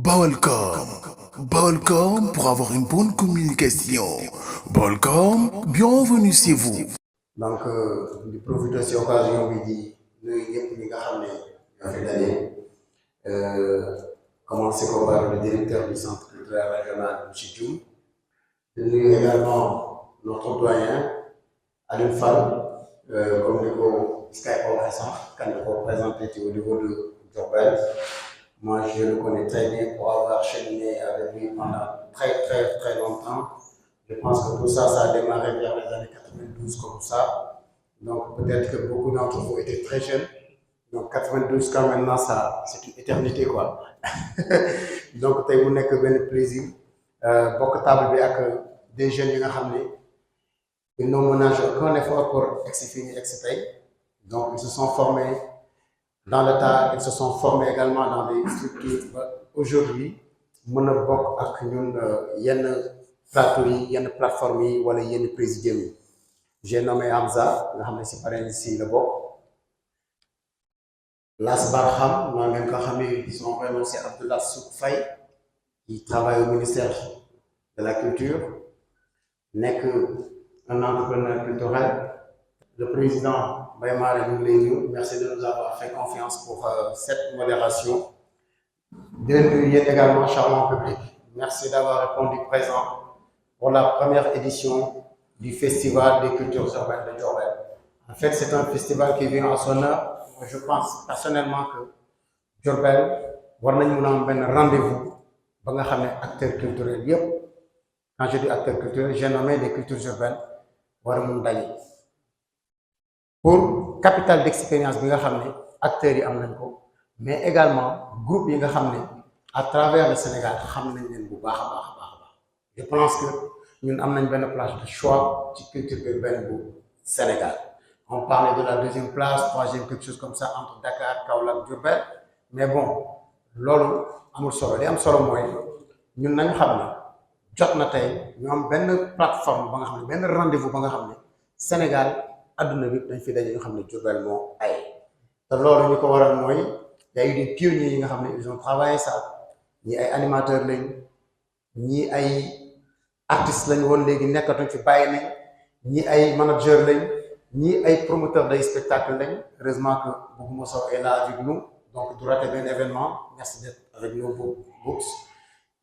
Balcom. Balcom pour avoir une bonne communication. Balcom, bienvenue chez vous. Donc, di profiter si occasion bi di nuyu ñëpp ñi nga xam ne ñoo fi daje commencé ko par le directeur du centre culturel régional monsieur Dioum di nuyu également notre doyen Alioune Fall comme ni ko Skype waxee sànq kan la ko présenté ci au niveau de Diourbel. Moi, je le connais très bien pour avoir cheminé avec lui pendant très longtemps. Je pense que tout ça, ça a démarré vers les années 92 comme ça. Donc peut-être que beaucoup d'entre vous étaient très jeunes. Donc 92 quand maintenant, ça, c'est une éternité quoi. Donc tey mu nekk benn plaisir bokk table bi ak des jeunes yi nga xam ne ils n'ont ménagé aucun effort pour egsi fii ñu egsi tey. Donc ils se sont formés dans l'État, ils se sont formés également dans des structures aujourd'hui mën a bokk ak ñun yenn plateau yi yenn plateforme yi wala yenn présidium yi. J'ai nommé Hamza nga xam ne si parrain si la bokk. Las Barham maa ngeen ko xamee son vrai nom c'est Abdullah Souk Faye qui travaille au ministère de la culture nekk un entrepreneur culturel. Le président Mbaye Mara ñu ngi lay nuyu, merci de nous avoir fait confiance pour cette modération. Di leen nuyu yéen également charmant public, merci d'avoir répondu présent pour la première édition du Festival des cultures urbaines de Diourbel. En fait, c'est un festival qui vient à son heure. Je pense personnellement que Diourbel war nañ mën a am benn rendez-vous ba nga xam ne acteurs culturels yëpp, quand je dis acteurs culturels, j'ai nommé des cultures urbaines war a mun daje pour capital d'expérience bi nga xam ne acteurs yi am nañ ko, mais également groupe yi nga xam ne à travers le Sénégal xam nañ leen bu baax a baax a baax a baax. Je pense que ñun am nañ benn place de choix ci culture urbaine bu Sénégal. On parlait de la deuxième place, troisième, quelque chose comme ça entre Dakar, Kaolack, Diourbel, mais bon loolu amul solo li am solo mooy ñun nañu xam ne jot na tey ñu am benn plateforme ba nga xam ne benn rendez-vous ba nga xam ne Sénégal adduna bi dañ fi daje ñu xam ne Diourbel moo ay te loolu ñu ko waral mooy y a eu des pionniers yi nga xam ne ils ont travaillé ça. ñii ay animateurs lañ, ñii ay artistes lañ woon léegi nekkatuñ fi bàyyi nañ, ñii ay managers lañ, ñii ay promoteurs day spectacle lañ. Heureusement que Bougouma Sow est là avec nous, donc du rater benn événement. Merci d'être avec nous Books.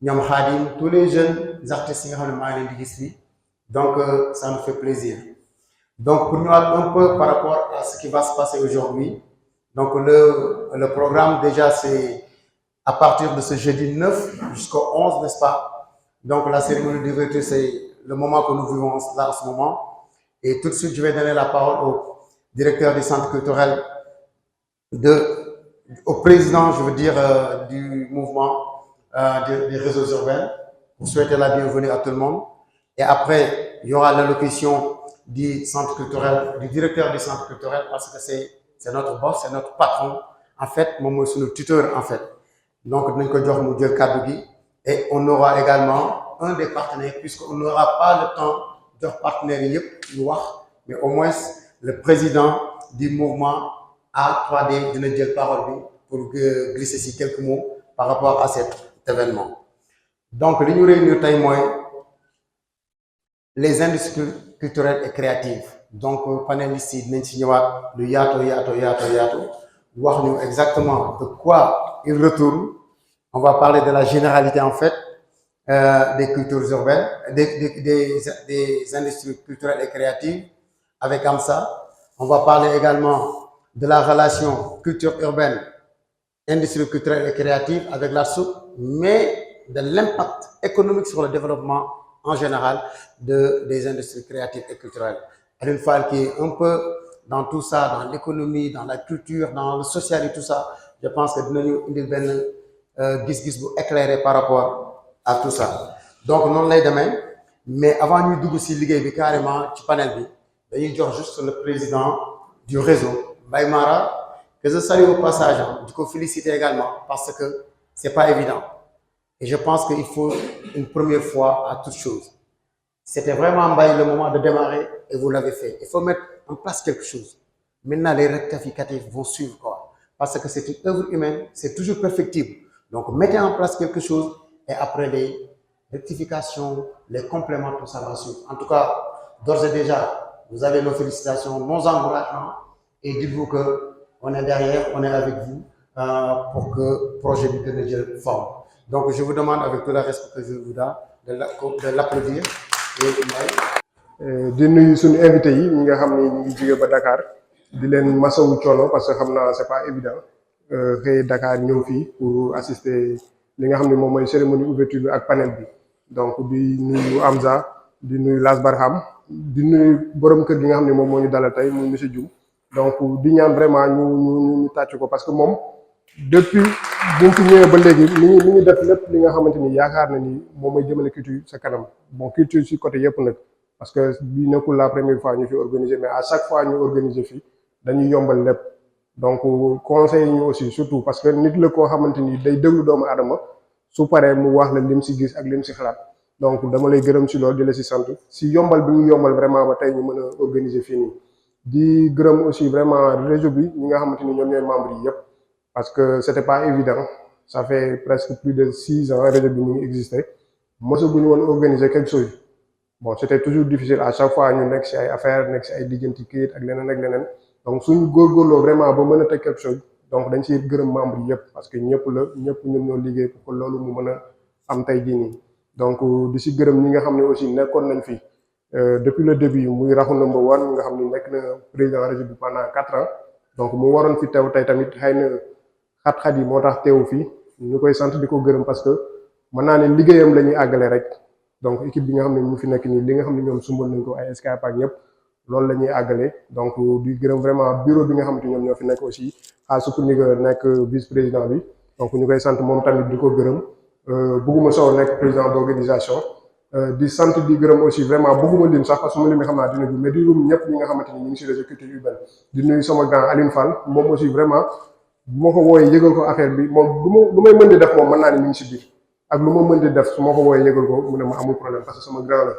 ñoom Khadim, tous les jeunes artistes yi nga xam ne maa ngi leen di gis fii, donc ça nous fait plaisir. Donc pour ñëwaat un peu par rapport à ce qui va se passer aujourd'hui, donc le programme déjà c'est à partir de ce jeudi 9 jusqu'au 11, n'est-ce pas? Donc la cérémonie d'ouverture, c'est le moment que nous vivons là en ce moment. Et tout de suite, je vais donner la parole au directeur du centre culturel, au président, je veux dire, du mouvement des réseaux urbains, pour souhaiter la bienvenue à tout le monde. Et après, il y aura l'allocution du centre culturel, du directeur du centre culturel, parce que c'est notre boss, c'est notre patron. En fait, moi, je suis le tuteur, en fait. Donc, nous allons dire le et on aura également un des partenaires, puisqu'on n'aura pas le temps de partenaires, mais au moins le président du mouvement A3D dina jël parole pour glisser ici quelques mots par rapport à cet événement. Donc, li ñu réunir tey mooy les industries culturelles et créatives. Donc, panélistes yi dinañ ci ñëwaat lu yaatu wax ñu exactement de quoi ils retournent. On va parler de la généralité en fait des cultures urbaines, des industries culturelles et créatives avec Hamza. On va parler également de la relation culture urbaine, industrie culturelle et créative avec la SOUP, mais de l'impact économique sur le développement en général des industries créatives et culturelles. Alioune Fall qui est un peu dans tout ça, dans l'économie, dans la culture, dans le social et tout ça, je pense que dinañu indil benn gis-gis bu éclairé par rapport à tout ça. Donc noonu lay demee, mais avant ñuy dugg ci liggéey bi carrément ci panel bi dañuy jox juste le président du réseau Mbaye Mara, que je salue au passage, di ko féliciter également parce que c'est pas évident et je pense qu'il faut une première fois à toute chose. C'était vraiment Mbaye le moment de démarrer et vous l'avez fait. Il faut mettre en place quelque chose. Maintenant les rectificatifs vont suivre quoi, parce que c'est une œuvre humaine, c'est toujours perfectible. Donc mettez en place quelque chose et après les rectifications, les compléments, tout ça va suivre. En tout cas, d'ores et déjà, vous avez nos félicitations, nos encouragements et dites-vous qu'on est derrière, on est avec vous pour que le projet de Guédiawaye forme. Donc je vous demande avec tout le respect que je vous donne de l'applaudir. di nuyu suñu invité yi ñi nga xam ni ñu ngi jóge ba Dakar di leen masawu coono parce que xam naa c'est pas évident xëy Dakar ñëw fii pour assister li nga xam ne moom mooy cérémonie ouverture bi ak panel bi donc di nuyu Hamza di nuyu Las Barham di nuyu borom kër gi nga xam ne moom moo ñu dalal tey muy monsieur Dioum donc di ñaan vraiment ñu tàcc ko parce que moom depuis bu fi ñëwee ba léegi mi ngi def lépp li nga xamante ni yaakaar na ni moom mooy jëmale culture sa kanam bon culture si côté yëpp nag. Parce que bi nekkul la première fois ñu fi organiser mais à chaque fois ñu organiser fii dañuy yombal lépp donc conseil ñu aussi surtout parce que nit la koo xamante ni day déglu doomu aadama su paree mu wax la lim si gis ak lim si xalaat donc dama lay gërëm si loolu di la si sant si yombal bi ñu yombal vraiment ba tey ñu mën a organiser fii nii di gërëm aussi vraiment réseau bi ñi nga xamante ni ñoom ñooy membres yi yëpp parce que c'était pas évident ça fait presque plus de 6 ans réseau bi mu ngi existé mosaguñu woon organiser quelque chose. Bon c'était toujours difficile à chaque fois ñu nekk si ay affaires nekk si ay lijjanti kayit ak leneen donc suñu góorgóorloo vraiment ba mën a teg quelque chose donc dañ siy gërëm membres yi yëpp parce que ñëpp ñoom ñoo liggéey pour que loolu mu mën a am tey jii nii donc di si gërëm ñi nga xam ne aussi nekkoon nañ fi depuis le début muy Raxu number 1 nga xam ne nekk na président réseau bi pendant 4 ans donc mu waroon fi teew tey tamit xëy na xat-xat yi moo tax teewu fi ñu koy sant di ko gërëm parce que mën naa ne liggéeyam la ñuy àggale rek. donc équipe bi nga xam ne ñu fi nekk nii li nga xam ne ñoom sumbal nañ ko ay Skype ak yëpp loolu la ñuy àggale donc di gërëm vraiment bureau bi nga xam ne ñoom ñoo fi nekk aussi Assoupou Niga nekk vice président bi donc ñu koy sant moom tamit di ko gërëm Bougouma Sow nekk président d'organisation di sant di gërëm aussi vraiment bëgguma lim sax parce que mu lim xam naa dina ju mais di rum ñëpp ñi nga xamante ni ñu ngi si réseau culture urbaine di nuyu sama grand Aline Fall moom aussi vraiment bu ma ko wooyee yëgal ko affaire bi moom lu may mën di def moom mën naa ne ñu ngi si biir ak lu ma mën di def su ma ko wooyee yëgal ko mu ne ma amul problème parce que sama grand la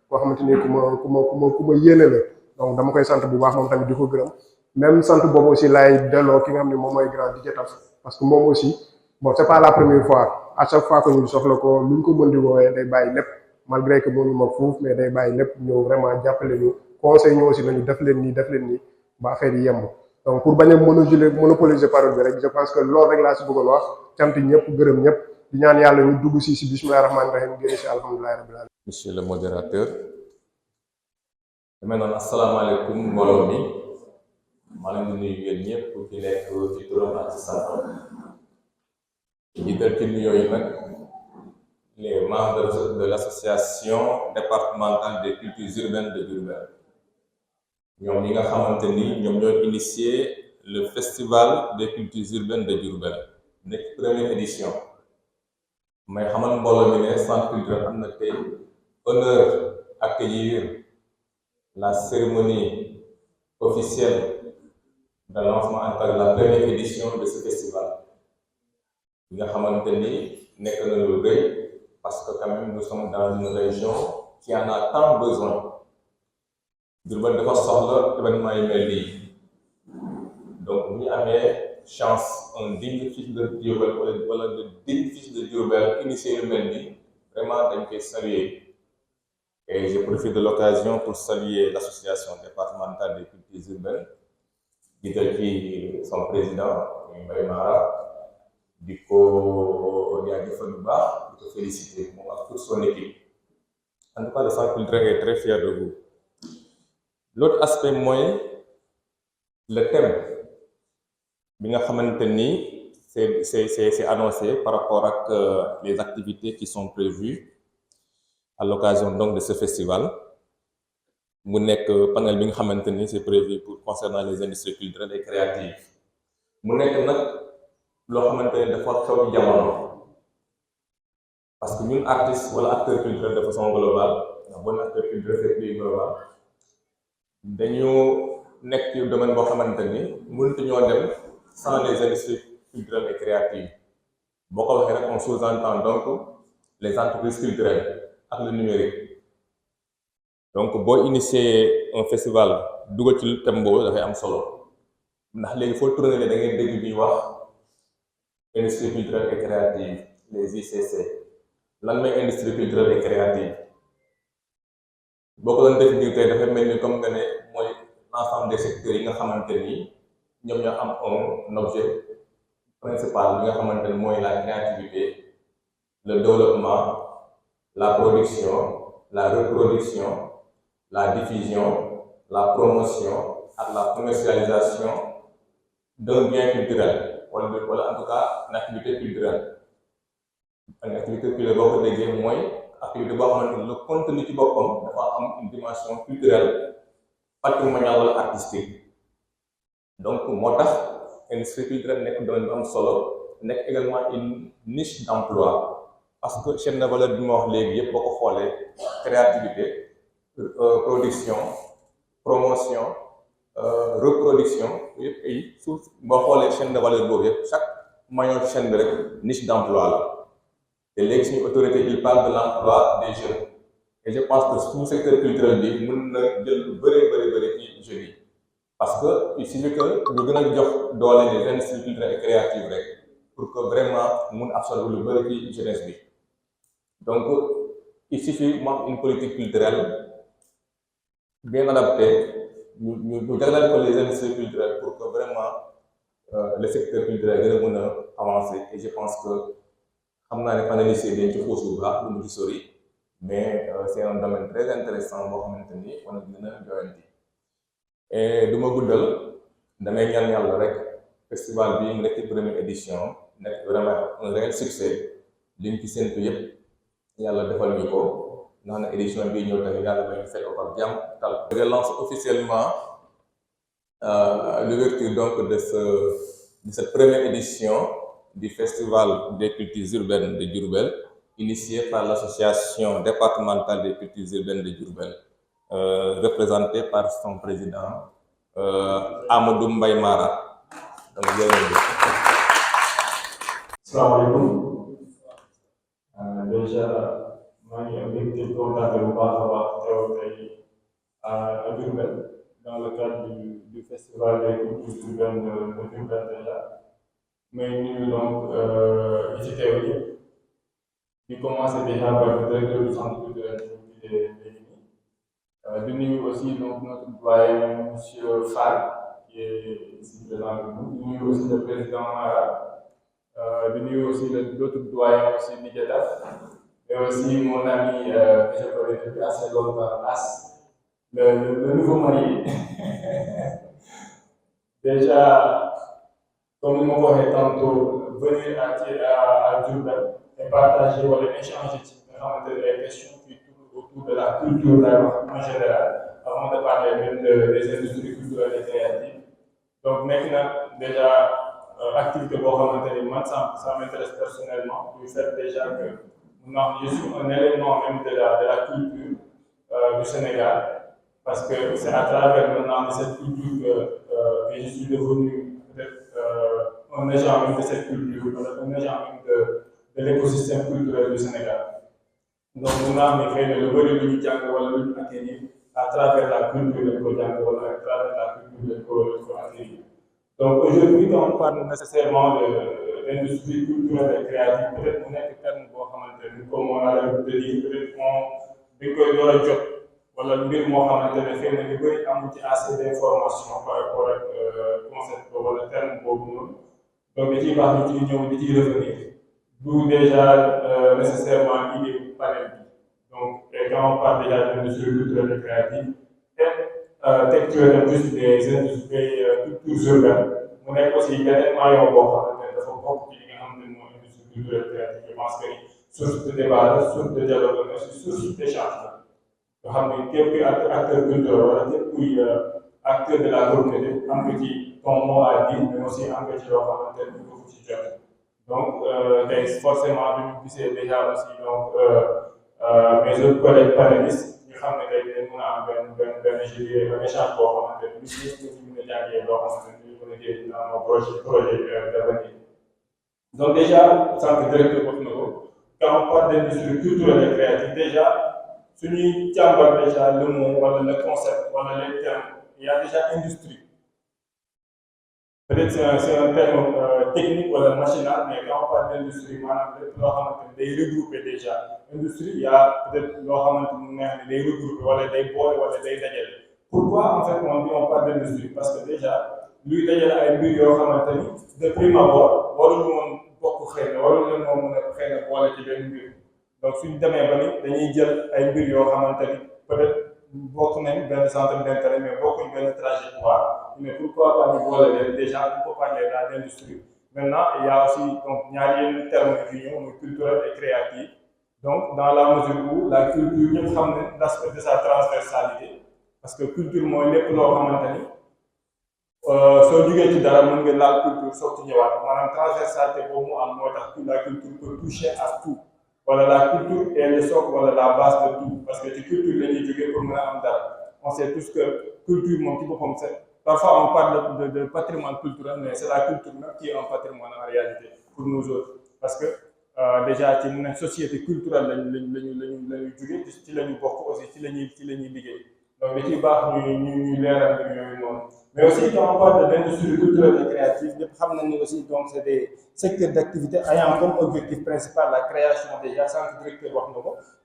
koo xamante ni ku ma yéene la donc dama koy sant bu baax moom tamit di ko gërëm même sant boobu aussi laay delloo ki nga xam ne moom mooy grand DJ Taf parce que moom aussi bon c'est pas la première fois à chaque fois que ñu soxla ko lu ñu ko mën di woowee day bàyyi lépp malgré que moo ñu mag fuuf mais day bàyyi lépp ñëw vraiment jàppale ñu conseil ñu aussi nañu def leen nii ba affaire yi yemb donc pour bañ a monopoliser parole bi rek je pense que loolu rek laa si bëggoon wax cant ñëpp gërëm ñëpp di ñaan yàlla ñu dugg si bismillahir rahmanir rahim génn si alhamdulillahi rabbil alamin. Monsieur le modérateur damay noonu asalaamaaleykum mbooloo mi maa leen di nuyu yéen ñëpp ku ci nekk ci turam ak ci santam jiital ci nuyoo yi nag les membres de l'association départementale des cultures urbaines de Diourbel ñoom ñi nga xamante ni ñoom ñoo initié le festival des cultures urbaines de Diourbel nekk première édition may xamal mbooloo mi ne centre culturel am na tey honneur accueillir la cérémonie officielle de lancement en tant que la première édition de ce festival bi nga xamante ni nekk na lu rëy parce que quand même nous sommes dans une région qui en a tant besoin Diourbel dafa soxla événement yu mel nii donc bu ñu amee chance un digne fils de Diourbel wala de digne fils de Diourbel initié lu mel nii vraiment dañ koy saluer et je profite de l'occasion pour saluer l'association départementale des cultures urbaines jiital ci son président Mbaye Mara di ko jaajëfal bu baax di ko féliciter moom ak toute son équipe en tout cas le centre culturel est très fier de vous. L'autre aspect mooy le thème bi nga xamante ni c'est annoncé par rapport ak les activités qui sont prévues à l'occasion donc de ce festival mu nekk panel bi nga xamante ni c'est prévu pour concernant les industries culturelles et créatives mu nekk nag loo xamante ni dafa xew ci jamono parce que ñun artistes wala acteurs culturels de façon globale ndax bon acteur culturel c'est plus global dañu nekk ci domaine boo xamante ni mënut ñoo dem sans les industries culturelles et créatives boo ko waxee rek on sous-entend donc les entreprises culturelles ak le numérique donc boo initier un festival dugal ci thème boobu dafay am solo ndax léegi foo tourner da ngay dégg bi wax industrie culturelle et créative les ICC lan mooy industrie culturelle et créative boo ko doon définir tey dafay mel ni comme que ne mooy l'ensemble des secteurs yi nga xamante ni ñoom ñoo am un objet principal bi nga xamante ni mooy la créativité le développement la production la reproduction la diffusion la promotion ak la commercialisation d'un bien culturel wala en tout cas une activité culturelle une activité culturelle boo ko déggee mooy activité boo xamante ni le contenu ci boppam dafa am une dimension culturelle patrimoniale wala artistique donc moo tax industrie culturelle nekk domaine bu am solo nekk également une niche d'emploi parce que chaîne de valeur bi ma wax léegi yëpp boo ko xoolee créativité production promotion reproduction yëpp ay suuf boo xoolee chaîne de valeur boobu yëpp chaque maillon chaîne bi rek niche d'emploi la te léegi suñu autorité il parle de l'emploi des jeunes et je pense que suñu secteur culturel bi mën na jël lu bëri ci jeunes yi parce que il suffit que ñu gën a jox doole les industries culturelles et créatives rek pour que vraiment mun absorber lu bëri ci jeunesse bi donc il suffit mu am une politique culturelle bien adaptée ñu jagleel ko les industries culturelles pour que vraiment le secteur culturel gën a mën a avancer et je pense que xam naa ne panélistes yi dañ ci xuus bu baax lu mu ci sori mais c'est un domaine très intéressant boo xamante ni war na gën a joyanti et du ma guddal damay ñaan yàlla rek festival bi mu nekk ci première édition nekk vraiment un réel succès liñ ci séntu yëpp yàlla defal ñu ko ndax na édition bii ñëw tamit yàlla may ñu fekk ko ak jàmm tal. Je lance officiellement l'ouverture donc de cette première édition du Festival des cultures urbaines de Diourbel, initié par l'association départementale des cultures urbaines de Diourbel, représentée par son président Amadou Mbaye Mara. Donc, Assalamu alaikum. Déjà, maa ngi am mbégte kontaan bu baax a baax teew tey à Diourbel dans le cadre du Festival des cultures urbaines de Diourbel déjà. Mais nuyu donc ñi ci teew ñëpp di commencer déjà par le directeur du centre culturel de nuyu aussi donc notre doyen monsieur Fall qui est ici présent avec nous di nuyu aussi le président Mara di nuyu aussi l'autre doyen aussi Nigeta et aussi mon ami que je connais depuis assez longtemps As le nouveau marié déjà. Comme nous m'avons tantôt, venir à Diourbel et partager ou échanger des questions qui tournent autour de la culture en général, avant de parler même des industries culturelles et créatives. Donc maintenant, déjà, activité ça m'intéresse personnellement, du fait déjà que je suis un élément même de la culture du Sénégal, parce que c'est à travers maintenant cette culture que je suis devenu un agent même de cette culture, un agent même de l'écosystème culturel du Sénégal. Donc, nous avons fait le bëri lu ñu jàng wala lu ñu acquérir à travers la culture de ko jàng wala à travers la culture de ko acquérir. Donc, aujourd'hui, quand on parle nécessairement d'industrie culturelle et créative, peut-être mu nekk terme boo xamante ni comme on a l'habitude de dire peut-être dañ koy door a jot wala mbir moo xamante ne xëy na ñu bëri amu ci assez d'information par rapport ak concept wala terme boobu noonu. Donc, da ciy baax ñu ciy ñëw di ciy revenir d'où déjà nécessairement l'idée du panel bi donc et quand on parle déjà d'industrie culturelle et créative textuellement juste des industries cultures urbaines mu nekk aussi beneen maillon boo xamante ne dafa bokk ci li nga xamante ne mooy industrie culturelle et créative je pense que ni source de débat la source de dialogue mais aussi source d'échange la nga xam ne képp kuy acteur culturel wala képp kuy acteur de la communauté am nga ci ton mot à dire mais aussi am nga ci loo xamante ne ñu ko ci jot donc tey forcément duñu gisee déjà aussi donc mes autres collègues panélistes ñu xam ne tey dañ mën a am benn jeu un échange boo xamante ne ñu mën a jàngee loo xamante ne ñu mën a jël dans nos projet d'avenir donc déjà sànq directeur wax na ko quand on parle d'industrie culturelle et créative déjà suñuy càmbar déjà le mot wala le concept wala les termes il y a déjà industrie peut-être c'est un terme technique wala machinal, mais quand on parle d'industrie maanaam lépp loo xamante ni day regrouper déjà industrie il y a peut-être loo xamante ni neex ni day regrouper wala day boole wala day dajale. Pourquoi en fait on parle d'industrie parce que déjà luy dajale ay mbir yoo xamante ni de prime abord waruñu woon bokk xëy na waruñu leen moo mën a xëy na boole ci benn mbir donc suñ demee ba ni dañuy jël ay mbir yoo xamante ni peut-être bokk nañ benn centre d'intérêt mais bokkuñ benn trajectoire mais pourquoi pas ñu boole leen déjà on peut parler là d'industrie. Maintenant il y a aussi donc ñaari yenn termes yu ñëw muy culturel et créatif donc dans la mesure où la culture ñëpp xam ne l'aspect de sa transversalité parce que culture mooy lépp loo xamante ni soo jugee ci dara mën nga laal culture soog ci ñëwaat maanaam transversalité boobu mu am moo tax la culture peut toucher à tout wala la culture est le socle wala la base de tout parce que ci culture la ñuy jógee pour mën a am dara on sait tous que culture moom ci boppam c'est parfois on parle de patrimoine culturel mais c'est la culture même qui est un patrimoine en réalité pour nous autres parce que déjà ci mën nañ société culturelle lañu jógee ci la ñu bokk aussi ci la ñuy liggéey donc da ciy baax ñuy leeral mbir yooyu noonu. Mais aussi, quand on parle de l'industrie culturelle et créative, nous aussi, donc, c'est des secteurs d'activité ayant comme objectif principal la création déjà, sans directeur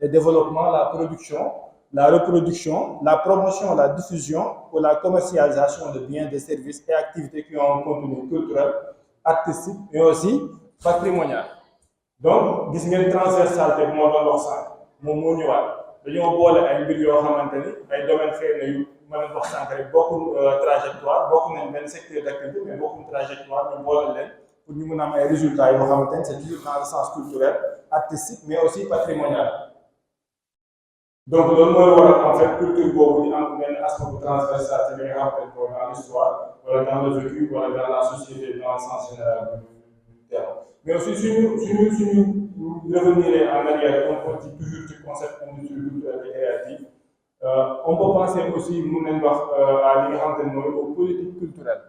le développement, la production, la reproduction, la promotion, la diffusion ou la commercialisation de biens, de services et activités qui ont un contenu culturel, artistique, mais aussi patrimonial. Donc, gis ngeen transversalité bi moo doon wax sànq moom moo ñëwaat dañoo boole ay mbir yoo xamante ni ay domaines xëy na yu mën a wax sànq rek bokkul trajectoire bokk nañ benn secteur d'activité mais bokkul trajectoire ñu boole leen pour ñu mën a am ay résultats yoo xamante ni c'est toujours dans le sens culturel artistique mais aussi patrimonial. Donc loolu mooy waral en fait culture boobu ñu am benn aspect bu transversalité bi nga xamante ni boobu dans l'histoire wala dans le vécu wala dans la société dans le sens général du terme. Mais aussi suñu revenir en arrière un peu toujours ci concept industrie culturelle et créative on peut penser aussi mun nañ wax à li nga xamante ne mooy aux politiques culturelles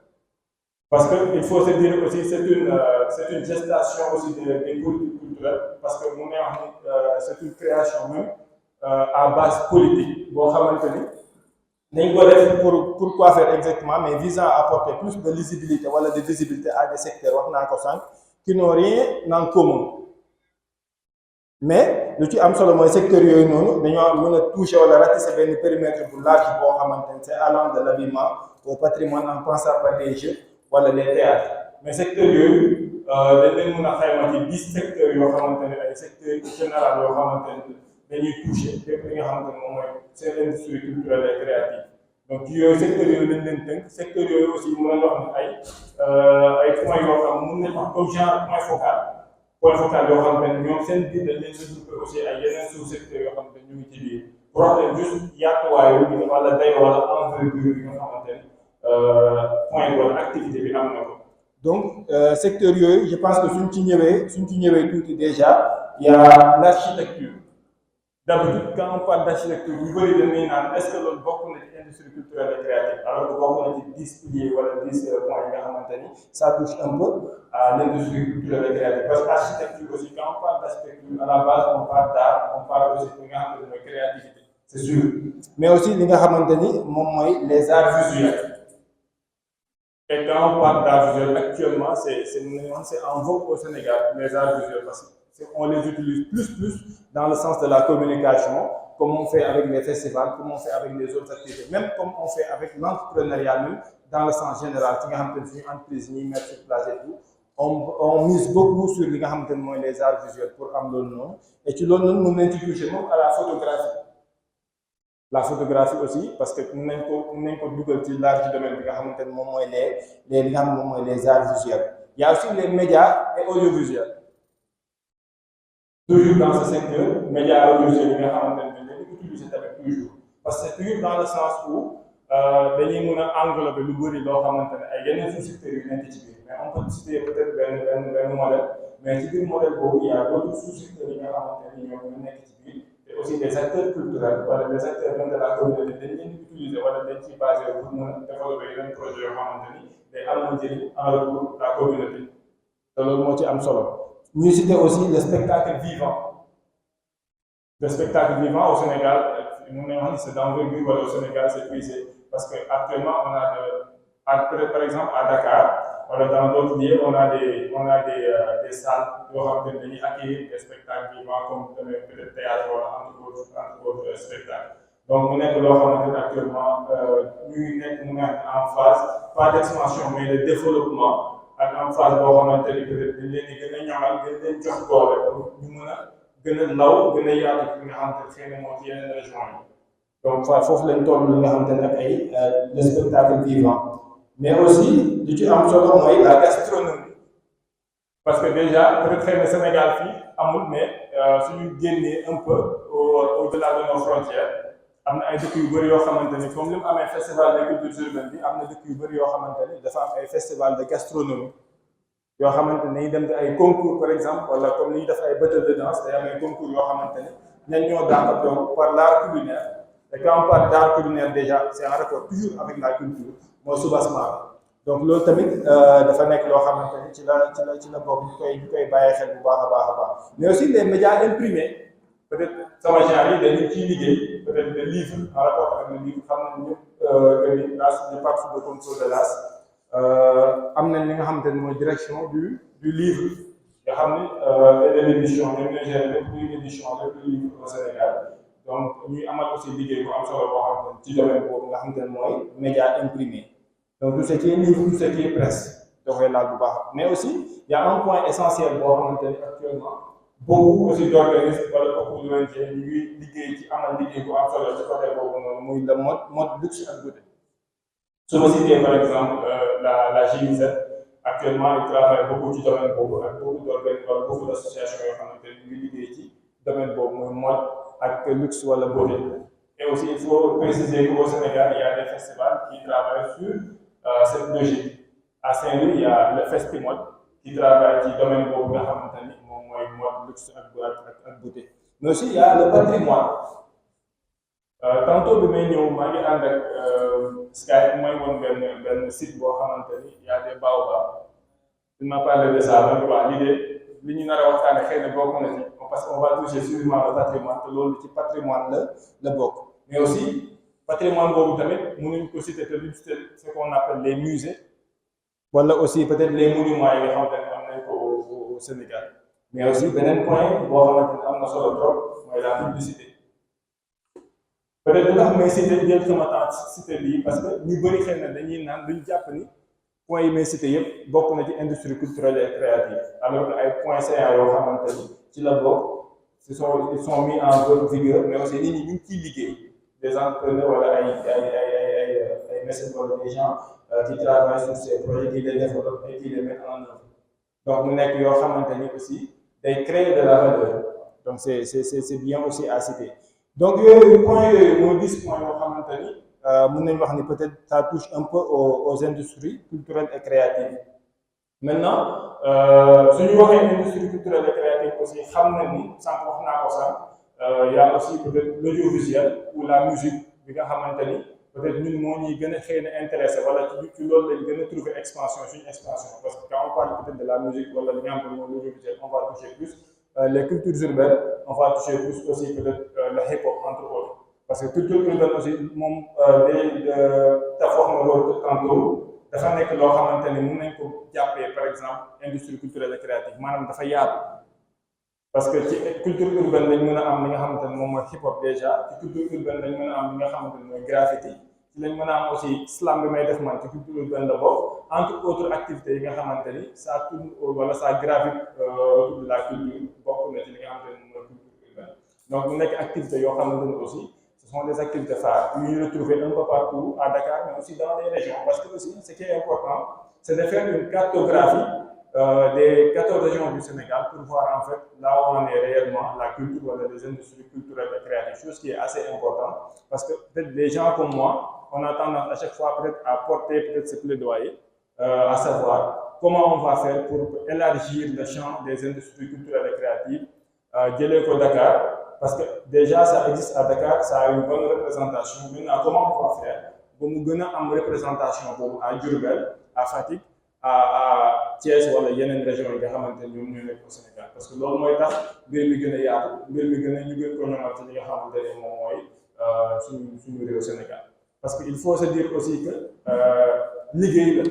parce que il faut se dire aussi c'est une gestation aussi des politiques culturelles parce que mun nañ wax ni c'est une création même à base politique boo xamante ni dañ ko def pour quoi faire exactement mais visant à apporter plus de lisibilité wala de visibilité à des secteurs wax naa ko sànq qui n'ont rien en commun mais lu ci am solo mooy secteur yooyu noonu dañoo mën a toucher wala ratisser benn périmètre bu large boo xamante ne c'est allant de l'habillement au patrimoine en passant par les jeux wala les théâtres mais secteur yooyu dañ leen mën a xayma ci 10 secteurs yoo xamante ne ay secteurs général yoo xamante ne dañuy toucher lépp li nga xamante ne moom mooy c'est l'industrie culturelle et créative donc ci yooyu secteurs yooyu lañ leen tënk secteurs yooyu aussi mën nañu wax ne ay points yoo xam mën nañu wax comme genre point focal yoo xam ne ñoom seen biir dañ leen regroupé aussi ay yeneen sous-secteurs yoo xam ne ñu ngi ci biir pour wax leen juste yaatuwaayu wala day wala envergure yi nga xamante ne point wala activité bi am na ko donc secteur yooyu je pense que suñ ci ñëwee tuuti déjà il y a l'architecture d'habitude quand on parle d'architecture ñu bëri dañuy naan est-ce que loolu bokk na ci industrie culturelle et créative alors que bokk na ci 10 piliers wala 10 points yi nga xamante ni ça touche un peu à l'industrie culturelle et créative parce que architecture aussi quand on parle d'architecture à la base on parle d'art on parle aussi li nga xamante ni mooy créativité c'est sûr mais aussi li nga xamante ni moom mooy les arts visuels et quand on parle d'art visuel actuellement c'est en vogue au Sénégal les arts visuels parce que on les utilise plus dans le sens de la communication, comme on fait avec les festivals, comme on fait avec les autres activités, même comme on fait avec l'entrepreneuriat même, dans le sens général, qui a une entreprise ni mettre sur place et tout, on mise beaucoup sur les arts visuels pour amener le nom. Et tu l'as nous touché à la photographie. La photographie aussi, parce que nous n'avons pas de large domaine les arts visuels. Il y a aussi les médias et audiovisuels. Toujours dans ce secteur, médias audiovisuels, nous utilisons toujours. Parce que c'est toujours dans le sens où nous englober le bruit de il y a des sous-secteurs qui sont mais on peut citer peut-être un modèle, mais si le modèle il y a d'autres sous-secteurs qui sont et aussi des acteurs culturels, des acteurs de la communauté, qui utilisent des basés pour développer un projet en retour la communauté. C'est le mot qui est solo. Nous citons aussi le spectacle vivant. Le spectacle vivant au Sénégal, c'est d'envergure au Sénégal, c'est puisé. Parce qu'actuellement, on a par exemple à Dakar, Voilà, dans d'autres lieux, on a des salles yoo xamante ne dañuy accueillir des spectacles vivants comme peut-être théâtre wala entre autres spectacles. Donc mu nekk loo xamante ne actuellement ñu ngi nekk en phase pas d'expansion mais de développement ak en phase boo xamante ni peut-être dañ leen di gën a ñoŋal gën leen jox doole pour ñu mën a gën a law gën a yaatu fi nga xamante ne xëy na moo ci yeneen région yi. Donc foofu lañ toll li nga xamante ne ak ay le spectacle vivant. Mais aussi li ci am solo mooy la gastronomie parce que déjà peut-être xëy na Sénégal fii amul mais suñu génnee un peu au-delà de nos frontières am na ay dëkk yu bëri yoo xamante ni comme li mu amee festival de culture urbaine bi am na dëkk yu bëri yoo xamante ni dafa am ay festival de gastronomie yoo xamante ni dañuy dem di ay concours par exemple wala comme ni ñuy def ay battle de danse day am ay concours yoo xamante ni ñan ñoo daan donc par l'art culinaire et quand on parle d'art culinaire déjà c'est en rapport toujours avec la culture. mooy soubassement donc loolu tamit dafa nekk loo xamante ni ci la bokk ñu koy bàyyi xel bu baax a baax mais aussi les médias imprimés peut-être sama genre yi dañu ciy liggéey peut-être des livres en rapport avec le livre xam nañ ñëpp que ni l'AS ñu part sous le contrôle de l'AS am nañ li nga xamante ni mooy direction du livre nga xam ni et de l'édition ñoom ñooy gérer lépp luy édition lépp luy livre au Sénégal donc ñuy amal aussi liggéey bu am solo boo xamante ni ci domaine boobu nga xamante ne mooy média imprimé donc tout ce qui est livre tout ce qui est presse da koy laal bu baax mais aussi il y a un point essentiel boo xamante ni actuellement beaucoup aussi d'organismes wala beaucoup d'ONG ñu ngi liggéey ci amal liggéey bu am solo ci côté boobu noonu muy le mode luxe ak beauté su ma citee par exemple la GIZ actuellement il travaille beaucoup ci domaine boobu ak beaucoup d'organismes wala beaucoup d'associations yoo xamante ni ñu ngi liggéey ci domaine boobu muy mode ak luxe wala beauté et aussi il faut préciser qu'au Sénégal il y a des festivals qui travaillent sur cette logique à Saint-Louis il y a le Festimode qui travaille ci domaine boobu nga xamante ni moom mooy mode luxe ak beauté mais aussi il y a le patrimoine tantôt bi may ñëw maa ngi ànd ak Skype mooy woon benn site boo xamante ni il y a des baobabs il m'a parlé de ça donc quoi l'idée li ñu nar a waxtaane xëy na bokk na ci parce qu'on va toucher sûrement le patrimoine te loolu ci patrimoine la bokk mais aussi patrimoine boobu tamit mënuñ ko citer te duñ citer ce qu'on appelle les musées wala aussi peut-être les monuments yi nga xamante ne am nañ ko au Sénégal mais aussi beneen point boo xamante ne am na solo trop mooy la publicité peut-être ndax may citer jël sama temps citer lii parce que ñu bëri xëy na dañuy naan duñ jàpp ni points yi may citer yëpp bokk na ci industrie culturelle et créative alors que ay points saillants yoo xamante ni ci la bokk ils sont mis en vigueur mais aussi nit ñi ñu ngi ciy liggéey des entrepreneurs wala ay mécènes wala des gens qui travaillent sur ces projets qui les développent et qui les mettent en œuvre donc mu nekk yoo xamante ni aussi day créer de la valeur donc c'est bien aussi à citer donc yooyu points yooyu mooy 10 points yoo xamante ni mën nañu wax ni peut-être ça touche un peu aux industries culturelles et créatives maintenant suñu waxee industrie culturelle et créative aussi xam na ni sànq wax naa ko sànq il y a aussi peut-être l'audiovisuel ou la musique bi nga xamante ni peut-être ñun moo ñuy gën a xëy na intéressé wala ci loolu lañ gën a trouver expansion suñu expansion parce que quand on parle peut-être de la musique wala li nga xam ne mooy l'audiovisuel on va toucher plus les cultures urbaines on va toucher plus aussi peut-être le hip-hop entre autres parce que culture urbaine aussi moom taf wax nga loolu tantôt dafa nekk loo xamante ni mën nañ ko jàppee par exemple industrie culturelle et créative maanaam dafa yaatu parce que ci culture urbaine lañ mën a am li nga xamante ne moom mooy hip hop déjà ci culture urbaine lañ mën a am li nga xamante ne mooy graffiti ci lañ mën a am aussi slam bi may def man ci culture urbaine la bokk entre autres activités yi nga xamante ni ça tourne wala ça gravite autour de la culture bokk na ci li nga xamante ne mooy culture urbaine donc mu nekk activité yoo xamante ne aussi ce sont des activités phares yu ñu retrouver un peu partout à Dakar mais aussi dans les régions parce que aussi ce qui est important c'est de faire une cartographie des 14 régions du Sénégal pour voir en fait là où on est réellement la culture ou les industries culturelles et créatives, chose qui est assez importante parce que peut-être des gens comme moi, on a tendance à chaque fois peut-être à porter peut-être ce plaidoyer, à savoir comment on va faire pour élargir le champ des industries culturelles et créatives, Djeleko Dakar, parce que déjà ça existe à Dakar, ça a une bonne représentation. Maintenant, comment on va faire pour nous donner une représentation à Diourbel, à Fatick, à Thiès wala yeneen région yi nga xamante ne ñoom ñoo nekk au Sénégal parce que loolu mooy tax mbir mi gën a yaatu mbir mi gën a ñu gën ko ñoŋal ci li nga xamante ne moom mooy suñu réew Sénégal parce que il faut se dire aussi que liggéey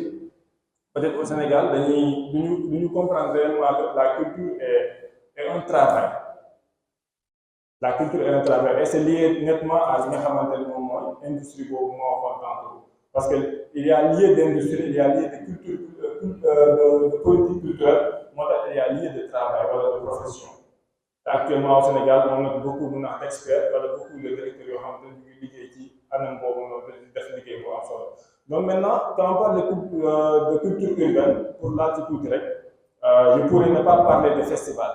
la peut-être au Sénégal duñu comprendre réellement que la culture est un travail. La culture est un travail et c'est lié nettement à li nga xamante ne moom mooy industrie boobu moo waxoon tantôt parce que il y a lieu d'industrie, il y a lieu de culture de politique culturelle moo tax il y a lieu de travail wala de profession. Actuellement au Sénégal on a beaucoup d'experts wala beaucoup de directeurs yoo xamante ne ñu ngi liggéey ci anam boobu noonu di def liggéey bu am solo. Donc maintenant quand on parle de culture urbaine pour laal ci tuuti rek je pourrais ne pas parler de festival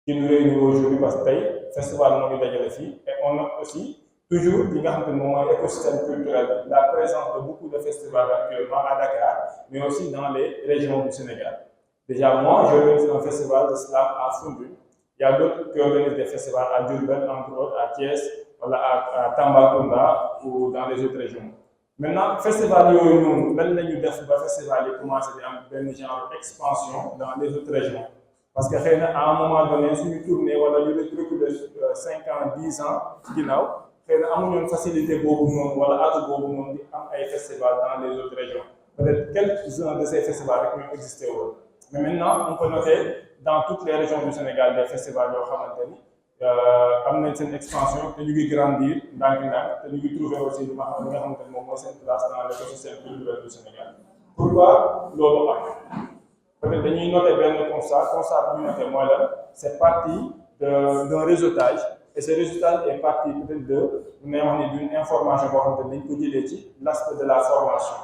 qui nous réunit aujourd'hui parce que tey festival moo ñu dajale fii et on a aussi toujours li nga xamante ne moom mooy écosystème culturel bi la présence de beaucoup de festivals actuellement à Dakar mais aussi dans les régions du Sénégal. Déjà moi j'organise un festival de slam à Foundiougne. Il y a d'autres qui organisent des festivals à Diourbel entre autres, à Thiès wala à Tambacounda ou dans les autres régions. Maintenant festival yooyu noonu lan la ñu def ba festival yi commencé di am benn genre expansion dans les autres régions. Parce que xëy na à un moment donné suñu tournée wala ñu reculer 5 ans 10 ans ginnaaw xëy na amuñu woon facilité boobu noonu wala atu boobu noonu di am ay festivals dans les autres régions peut-être quelques-uns de ces festivals rek ñoo existé woon mais maintenant on peut noter dans toutes les régions du Sénégal des festivals yoo xamante ni am nañ seen expansion te ñu ngi grandir ndànk-ndànk te ñu ngi trouver aussi li nga xamante ni moom mooy seen place dans l'écosystème culturel du Sénégal. Pourquoi loolu am peut-être dañuy noter benn constat bu ñu noter mooy lan c'est parti d'un réseautage et ce réseautage est parti peut-être d'une information boo xamante ni dañ ko jëlee ci l'aspect de la formation.